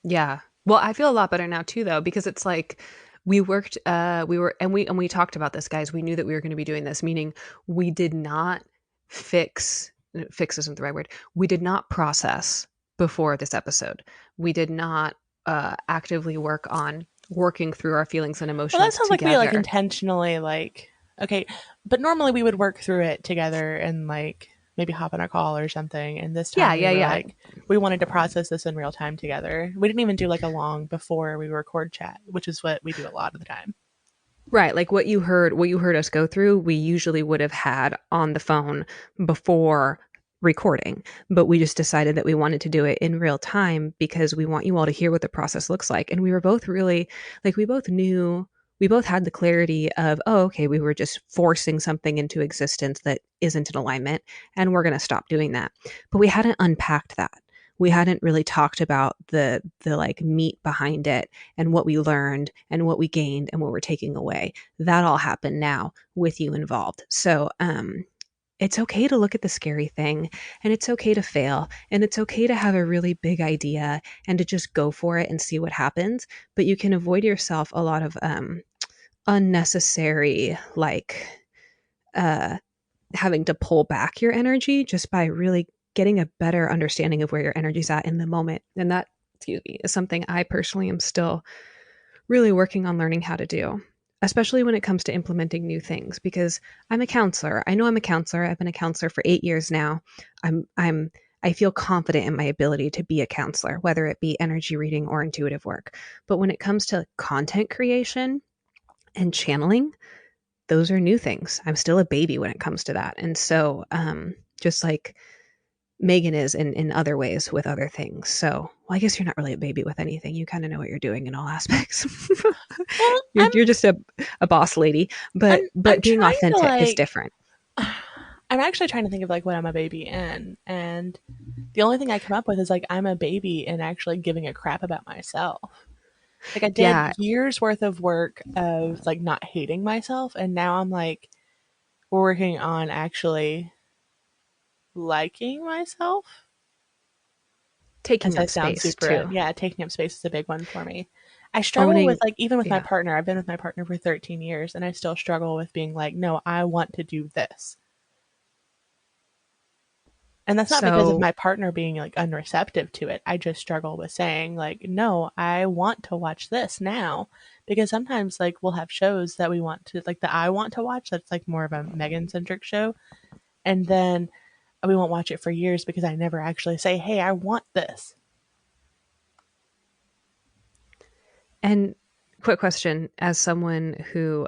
Yeah. Well, I feel a lot better now too though, because it's like we worked we talked about this, guys. We knew that we were going to be doing this, meaning we did not fix isn't the right word. We did not process before this episode. We did not actively work on working through our feelings and Well, that emotions sounds like we like together. intentionally like okay, but normally we would work through it together and like maybe hop on a call or something. And this Yeah, time we yeah, were yeah. like we wanted to process this in real time together. We didn't even do like a long before we record chat, which is what we do a lot of the time. Right, like what you heard us go through, we usually would have had on the phone before recording, but we just decided that we wanted to do it in real time because we want you all to hear what the process looks like. And we were both really like we both had the clarity of, oh, okay, we were just forcing something into existence that isn't in alignment and we're going to stop doing that. But we hadn't unpacked that. We hadn't really talked about the like meat behind it and what we learned and what we gained and what we're taking away. That all happened now with you involved. So, it's okay to look at the scary thing and it's okay to fail and it's okay to have a really big idea and to just go for it and see what happens. But you can avoid yourself a lot of unnecessary, like, uh, having to pull back your energy just by really getting a better understanding of where your energy's at in the moment. And that, excuse me, is something I personally am still really working on learning how to do, especially when it comes to implementing new things because I'm a counselor. I know I'm a counselor. I've been a counselor for 8 years now. I feel confident in my ability to be a counselor, whether it be energy reading or intuitive work. But when it comes to content creation and channeling, those are new things. I'm still a baby when it comes to that. And so, just like Megan is in other ways with other things. So, well, I guess you're not really a baby with anything. You kind of know what you're doing in all aspects. Well, you're just a boss lady, I'm but being trying to authentic is like different. I'm actually trying to think of like what I'm a baby in, and the only thing I come up with is like I'm a baby in actually giving a crap about myself. Like I did Yeah, years worth of work of like not hating myself, and now I'm like working on actually liking myself. taking As I up sound space super, too. yeah, taking up space is a big one for me. I struggle with Owning, like even with my yeah. partner. I've been with my partner for 13 years, and I still struggle with being like, no, I want to do this. And that's not because of So my partner being like unreceptive to it. I just struggle with saying like, no, I want to watch this now. Because sometimes like we'll have shows that we want to like that I want to watch that's like more of a Megan centric show. And then we won't watch it for years because I never actually say, hey, I want this. and quick question as someone who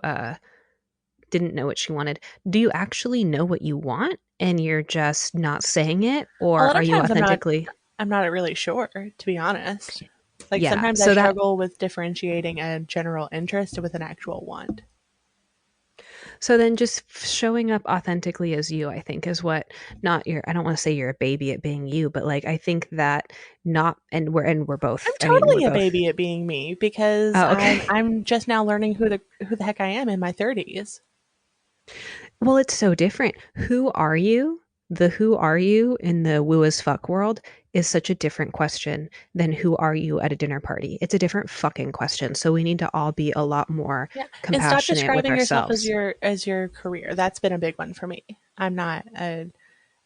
didn't know what she wanted, do you actually know what you want and you're just not saying it, A or lot are of you times authentically? I'm not really sure, to be honest. Like Yeah. sometimes I So that struggle with differentiating a general interest with an actual want. So then just showing up authentically as you, I think, is what not your I don't want to say you're a baby at being you, but like I think that not and we're I'm both I mean, we're totally a both baby at being me because Oh, I'm okay. I'm just now learning who the heck I am in my 30s. Well, it's so different. Who are you? The who are you in the woo as fuck world is such a different question than who are you at a dinner party. It's a different fucking question. So we need to all be a lot more Yeah, and stop compassionate with describing yourself ourselves. as your career. That's been a big one for me. I'm not. Hi,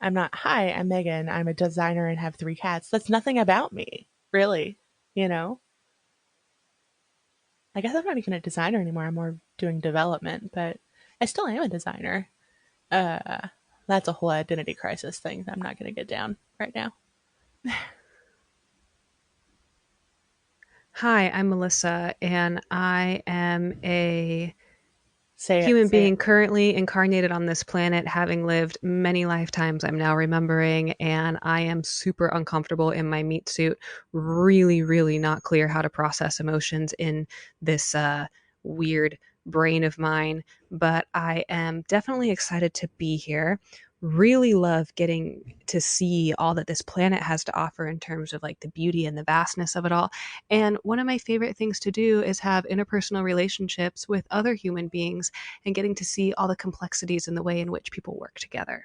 I'm Megan. I'm a designer and have 3 cats. That's nothing about me, really. You know. I guess I'm not even a designer anymore. I'm more doing development, but I still am a designer. Uh, that's a whole identity crisis thing that I'm not going to get down right now. Hi, I'm Melissa, and I am a Say it. human Say it. being currently incarnated on this planet, having lived many lifetimes. I'm now remembering, and I am super uncomfortable in my meat suit. Really, really not clear how to process emotions in this weird brain of mine. But I am definitely excited to be here. Really love getting to see all that this planet has to offer in terms of like the beauty and the vastness of it all. And one of my favorite things to do is have interpersonal relationships with other human beings and getting to see all the complexities in the way in which people work together.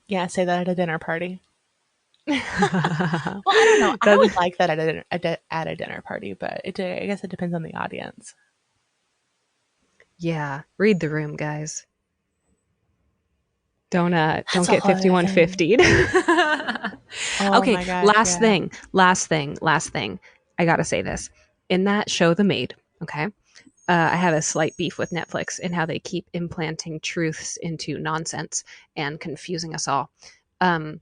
Yeah, say that at a dinner party. Well, I don't know. I would like that at a dinner party, but I guess it depends on the audience. Yeah, read the room, guys. Don't That's a get whole other thing. 5150'd. Oh Okay, my gosh, last yeah. thing. I gotta say this. In that show, The Maid, okay, I have a slight beef with Netflix and how they keep implanting truths into nonsense and confusing us all. Um,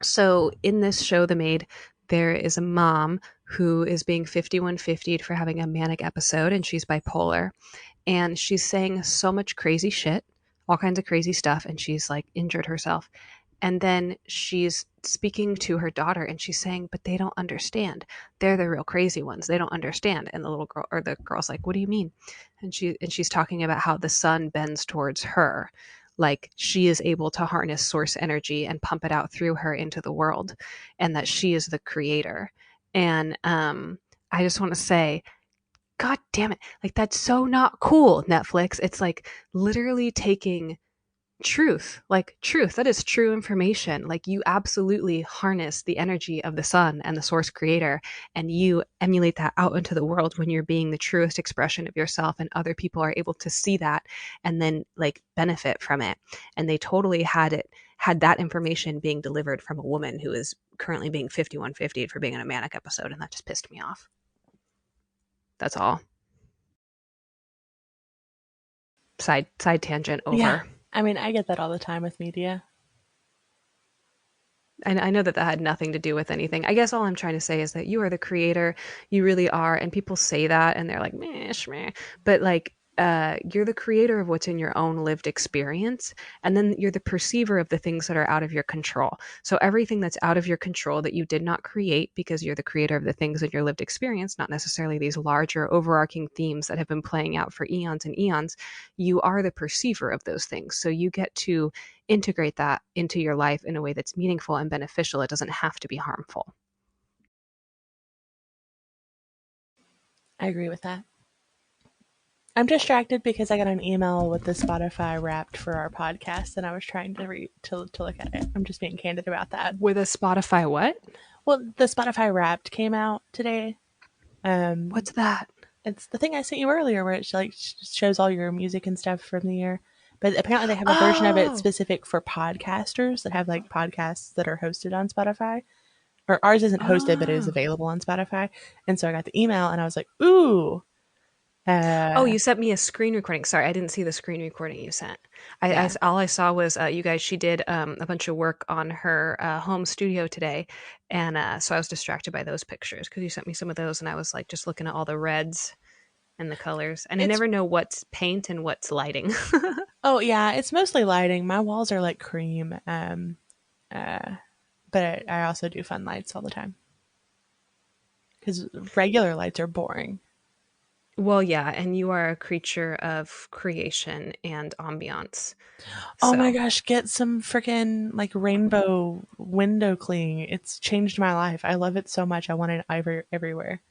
so in this show, The Maid, there is a mom who is being 5150'd for having a manic episode, and she's bipolar, and she's saying so much crazy shit, all kinds of crazy stuff, and she's like injured herself. And then she's speaking to her daughter and she's saying, but they don't understand. They're the real crazy ones. They don't understand. And the little girl, or the girl's like, what do you mean? And she's talking about how the sun bends towards her. Like she is able to harness source energy and pump it out through her into the world, and that she is the creator. And I just want to say, God damn it. Like, that's so not cool, Netflix. It's like literally taking truth, like truth, that is true information. Like, you absolutely harness the energy of the sun and the source creator, and you emulate that out into the world when you're being the truest expression of yourself, and other people are able to see that and then like benefit from it. And they totally had that information being delivered from a woman who is currently being 5150 for being in a manic episode, and that just pissed me off. That's all. Side tangent over. Yeah. I mean, I get that all the time with media. And I know that had nothing to do with anything. I guess all I'm trying to say is that you are the creator. You really are. And people say that and they're like, meh, shmeh. But like, you're the creator of what's in your own lived experience. And then you're the perceiver of the things that are out of your control. So everything that's out of your control that you did not create, because you're the creator of the things in your lived experience, not necessarily these larger overarching themes that have been playing out for eons and eons, you are the perceiver of those things. So you get to integrate that into your life in a way that's meaningful and beneficial. It doesn't have to be harmful. I agree with that. I'm distracted because I got an email with the Spotify Wrapped for our podcast, and I was trying to look at it. I'm just being candid about that. With a Spotify what? Well, the Spotify Wrapped came out today. What's that? It's the thing I sent you earlier, where it like shows all your music and stuff from the year. But apparently, they have a version of it specific for podcasters that have like podcasts that are hosted on Spotify. Or ours isn't hosted, but it is available on Spotify. And so I got the email, and I was like, "Ooh." You sent me a screen recording. Sorry, I didn't see the screen recording you sent. Yeah. All I saw was you guys. She did a bunch of work on her home studio today, and so I was distracted by those pictures because you sent me some of those, and I was like just looking at all the reds and the colors, and I never know what's paint and what's lighting. Oh yeah, it's mostly lighting. My walls are like cream, but I also do fun lights all the time because regular lights are boring. Well, yeah, and you are a creature of creation and ambiance. Oh my gosh, get some freaking like rainbow window cling. It's changed my life. I love it so much. I want it everywhere.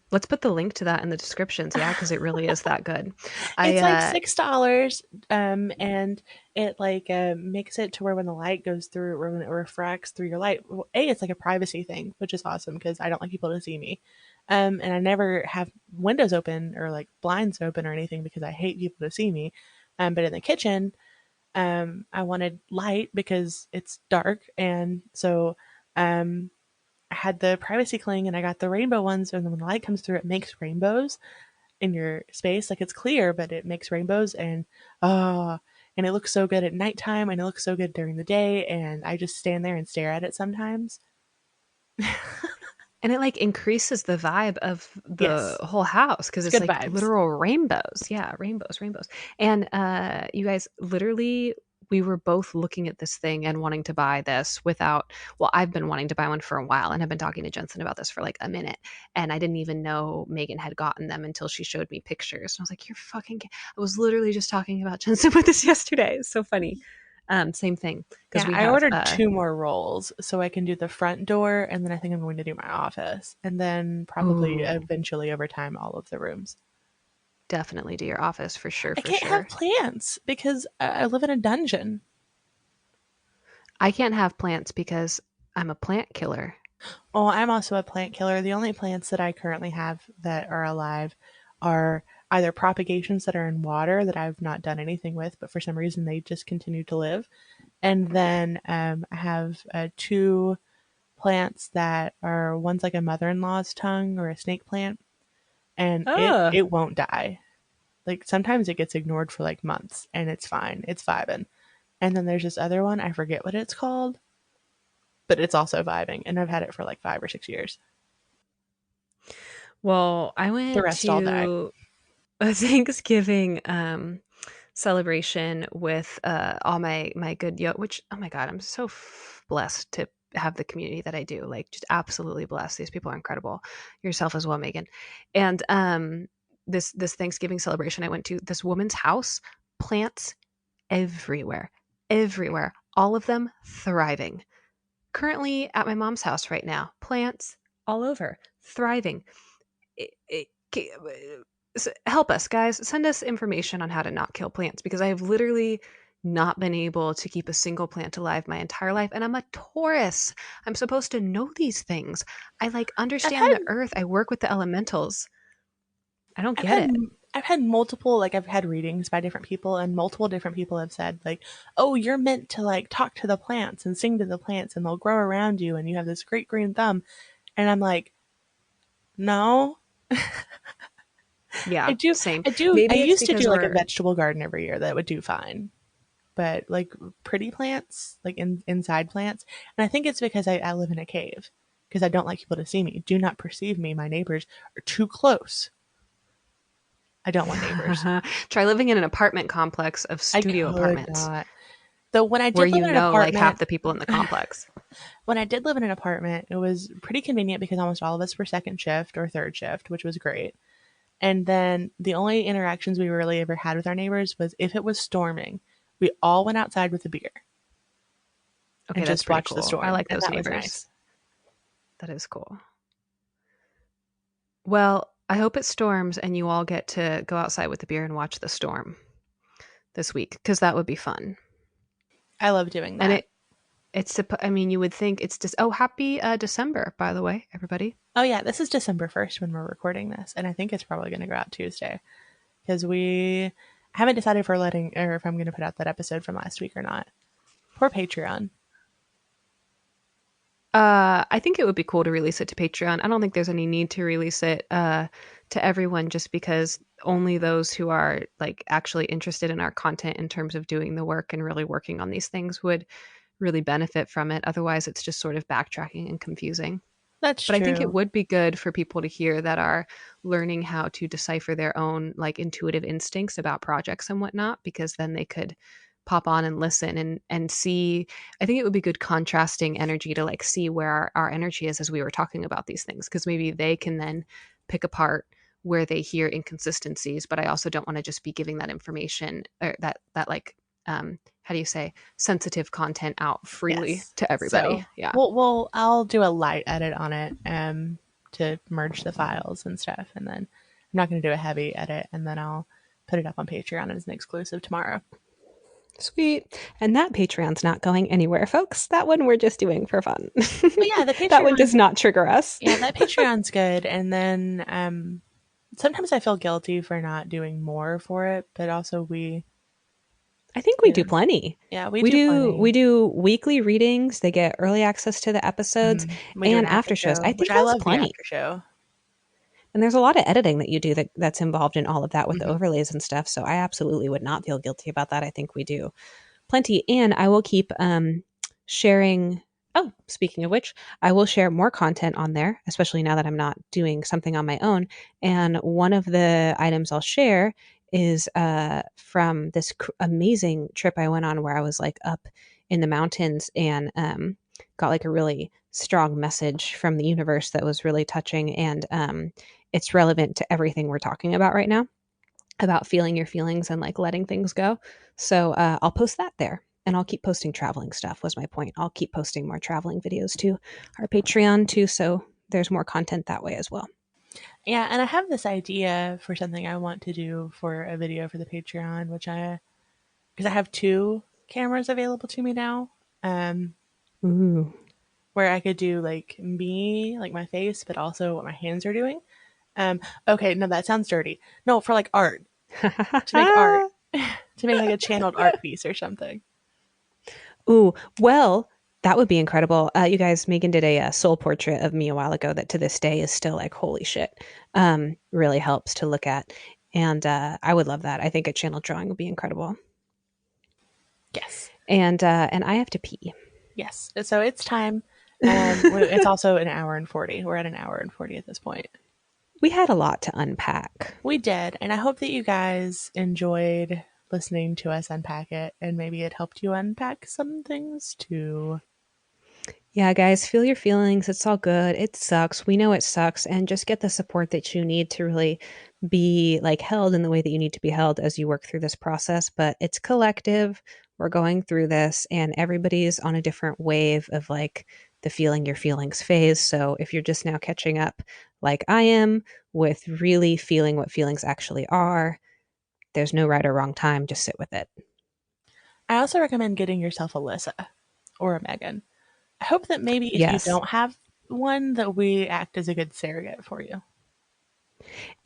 Let's put the link to that in the descriptions, yeah, because it really is that good. It's like $6, and it like makes it to where when the light goes through, or when it refracts through your light, well, it's like a privacy thing, which is awesome because I don't like people to see me. And I never have windows open or like blinds open or anything because I hate people to see me. But in the kitchen, I wanted light because it's dark, and so I had the privacy cling and I got the rainbow ones, and then when the light comes through, it makes rainbows in your space. Like it's clear, but it makes rainbows, and and it looks so good at nighttime, and it looks so good during the day, and I just stand there and stare at it sometimes. And it like increases the vibe of the Yes. whole house because it's Good like vibes. literal rainbows. Yeah, rainbows. And you guys, literally, we were both looking at this thing and wanting to buy this I've been wanting to buy one for a while, and I've been talking to Jensen about this for like a minute, and I didn't even know Megan had gotten them until she showed me pictures. And I was like, I was literally just talking about Jensen with this yesterday. It's so funny. Same thing. Yeah, I ordered 2 more rolls so I can do the front door, and then I think I'm going to do my office, and then probably eventually over time all of the rooms. definitely do your office for sure, I for can't have sure. plants because I live in a dungeon. I can't have plants because I'm a plant killer. Oh, I'm also a plant killer. The only plants that I currently have that are alive are either propagations that are in water that I've not done anything with, but for some reason they just continue to live. And then I have two plants that are one's like a mother-in-law's tongue or a snake plant, and it Oh. it won't die. Like sometimes it gets ignored for like months, and it's fine. It's vibing. And then there's this other one, I forget what it's called, but it's also vibing, and I've had it for like 5 or 6 years. Well, I The went rest all die. to a Thanksgiving celebration with all my good which, oh my god, I'm so blessed to have the community that I do. Like, just absolutely blessed. These people are incredible. Yourself as well, Megan. And this Thanksgiving celebration I went to, this woman's house, plants everywhere, everywhere, all of them thriving. Currently at my mom's house right now, plants all over, thriving. It, help us, guys. Send us information on how to not kill plants, because I have literally not been able to keep a single plant alive my entire life. And I'm a Taurus. I'm supposed to know these things. I like I've understand had the earth. I work with the elementals. I don't I've get had it. I've had multiple like I've had readings by different people, and multiple different people have said like, "Oh, you're meant to like talk to the plants and sing to the plants and they'll grow around you and you have this great green thumb." And I'm like, "No." I Yeah, do same. I Maybe it's used to because do like a we're vegetable garden every year that would do fine. But like pretty plants, like inside plants, and I think it's because I live in a cave because I don't like people to see me. Do not perceive me. My neighbors are too close. I don't want neighbors. try living in an apartment complex of I studio could apartments not. Though when I where did live in an like half apartment, the people in the complex. when I did live in an apartment, it was pretty convenient because almost all of us were second shift or third shift, which was great. And then the only interactions we really ever had with our neighbors was if it was storming, we all went outside with a beer Okay, and that's just pretty watched the cool. I storm, like and those that was neighbors. nice. That is cool. Well, I hope it storms and you all get to go outside with the beer and watch the storm this week, because that would be fun. I love doing And that. I mean, you would think it's just, oh, happy December, by the way, everybody. Oh yeah, this is December 1st when we're recording this, and I think it's probably going to go out Tuesday because we haven't decided if we're letting or if I'm going to put out that episode from last week or not. Poor Patreon. I think it would be cool to release it to Patreon. I don't think there's any need to release it to everyone, just because only those who are like actually interested in our content in terms of doing the work and really working on these things would really benefit from it. Otherwise, it's just sort of backtracking and confusing. That's But I think it true. would be good for people to hear that are learning how to decipher their own like intuitive instincts about projects and whatnot, because then they could pop on and listen and see. I think it would be good contrasting energy to like see where our energy is as we were talking about these things, because maybe they can then pick apart where they hear inconsistencies. But I also don't want to just be giving that information, or that like how do you say, sensitive content out freely Yes. to So everybody. Yeah. I'll do a light edit on it to merge the files and stuff, and then I'm not going to do a heavy edit, and then I'll put it up on Patreon as an exclusive tomorrow. Sweet. And that Patreon's not going anywhere, folks. That one we're just doing for fun. But yeah, the That one does Patreon, not trigger us. yeah, that Patreon's good, and then sometimes I feel guilty for not doing more for it, but also I think we you do know, plenty. yeah, we We do do plenty. we do weekly readings. They get early access to the episodes We do an and after after shows. I show, which think I that's love the plenty. after show. And there's a lot of editing that you do that's involved in all of that with the Hmm. overlays and stuff. So I absolutely would not feel guilty about that. I think we do plenty. And I will keep sharing. Oh, speaking of which, I will share more content on there, especially now that I'm not doing something on my own. And one of the items I'll share is from this amazing trip I went on, where I was like up in the mountains and got like a really strong message from the universe that was really touching. And it's relevant to everything we're talking about right now, about feeling your feelings and like letting things go. So I'll post that there. And I'll keep posting traveling stuff, was my point. I'll keep posting more traveling videos to our Patreon too. So there's more content that way as well. Yeah, and I have this idea for something I want to do for a video for the Patreon, because I have two cameras available to me now, um, Ooh. where I could do like me, like my face, but also what my hands are doing. Okay, no, that sounds dirty. No, for like art, to make art, to make like a channeled art piece or something. Ooh, well, that would be incredible. You guys, Megan did a soul portrait of me a while ago that to this day is still like, holy shit. Really helps to look at. And I would love that. I think a channel drawing would be incredible. Yes. And I have to pee. Yes. So it's time. It's also an hour and 40. We're at an hour and 40 at this point. We had a lot to unpack. We did. And I hope that you guys enjoyed listening to us unpack it, and maybe it helped you unpack some things too. Yeah, guys, feel your feelings. It's all good. It sucks. We know it sucks. And just get the support that you need to really be like held in the way that you need to be held as you work through this process. But it's collective. We're going through this, and everybody's on a different wave of like the feeling your feelings phase. So if you're just now catching up, like I am, with really feeling what feelings actually are, there's no right or wrong time. Just sit with it. I also recommend getting yourself a Lissa or a Megan. I hope that maybe if you Yes. don't have one, that we act as a good surrogate for you.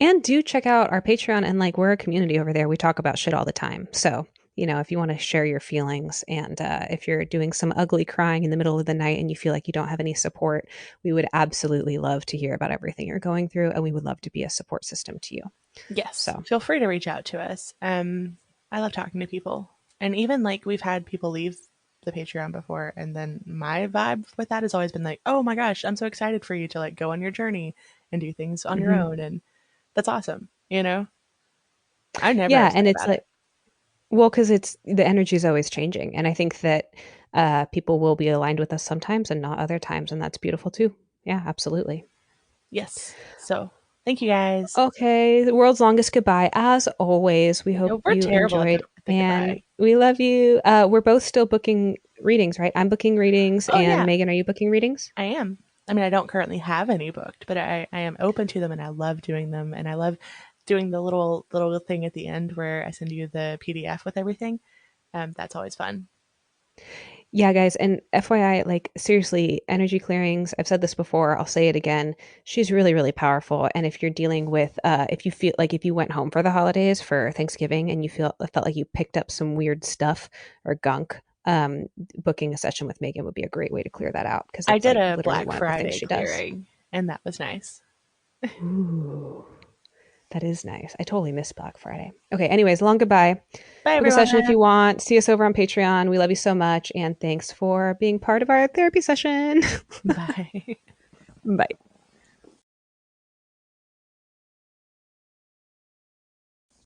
And do check out our Patreon, and like we're a community over there. We talk about shit all the time. So, you know, if you want to share your feelings, and if you're doing some ugly crying in the middle of the night and you feel like you don't have any support, we would absolutely love to hear about everything you're going through, and we would love to be a support system to you. Yes. So Feel free to reach out to us. I love talking to people. And even like we've had people leave the Patreon before, and then my vibe with that has always been like, oh my gosh, I'm so excited for you to like go on your journey and do things on your mhm. own. And that's awesome. You know, I'm never Yeah, upset and it's about like, it. well, because it's the energy is always changing, and I think that people will be aligned with us sometimes and not other times, and that's beautiful too. Yeah, absolutely. Yes. So thank you guys. Okay, the world's longest goodbye. As always, we hope No, we're you terrible at enjoyed, the and goodbye. we love you. We're both still booking readings, right? I'm booking readings, Oh and yeah, Megan, are you booking readings? I am. I mean, I don't currently have any booked, but I am open to them, and I love doing them, and I love doing the little thing at the end where I send you the PDF with everything. That's always fun. Yeah, guys, and FYI, like seriously, energy clearings, I've said this before, I'll say it again. She's really, really powerful. And if you're dealing with if you feel like if you went home for the holidays for Thanksgiving and you felt like you picked up some weird stuff or gunk, booking a session with Megan would be a great way to clear that out, because I that's did like a literally Black one of the things Friday she does. clearing, and that was nice. Ooh, that is nice. I totally missed Black Friday. Okay, anyways, long goodbye. Bye, Book a session if you everyone. want. See us over on Patreon. We love you so much. And thanks for being part of our therapy session. Bye. Bye.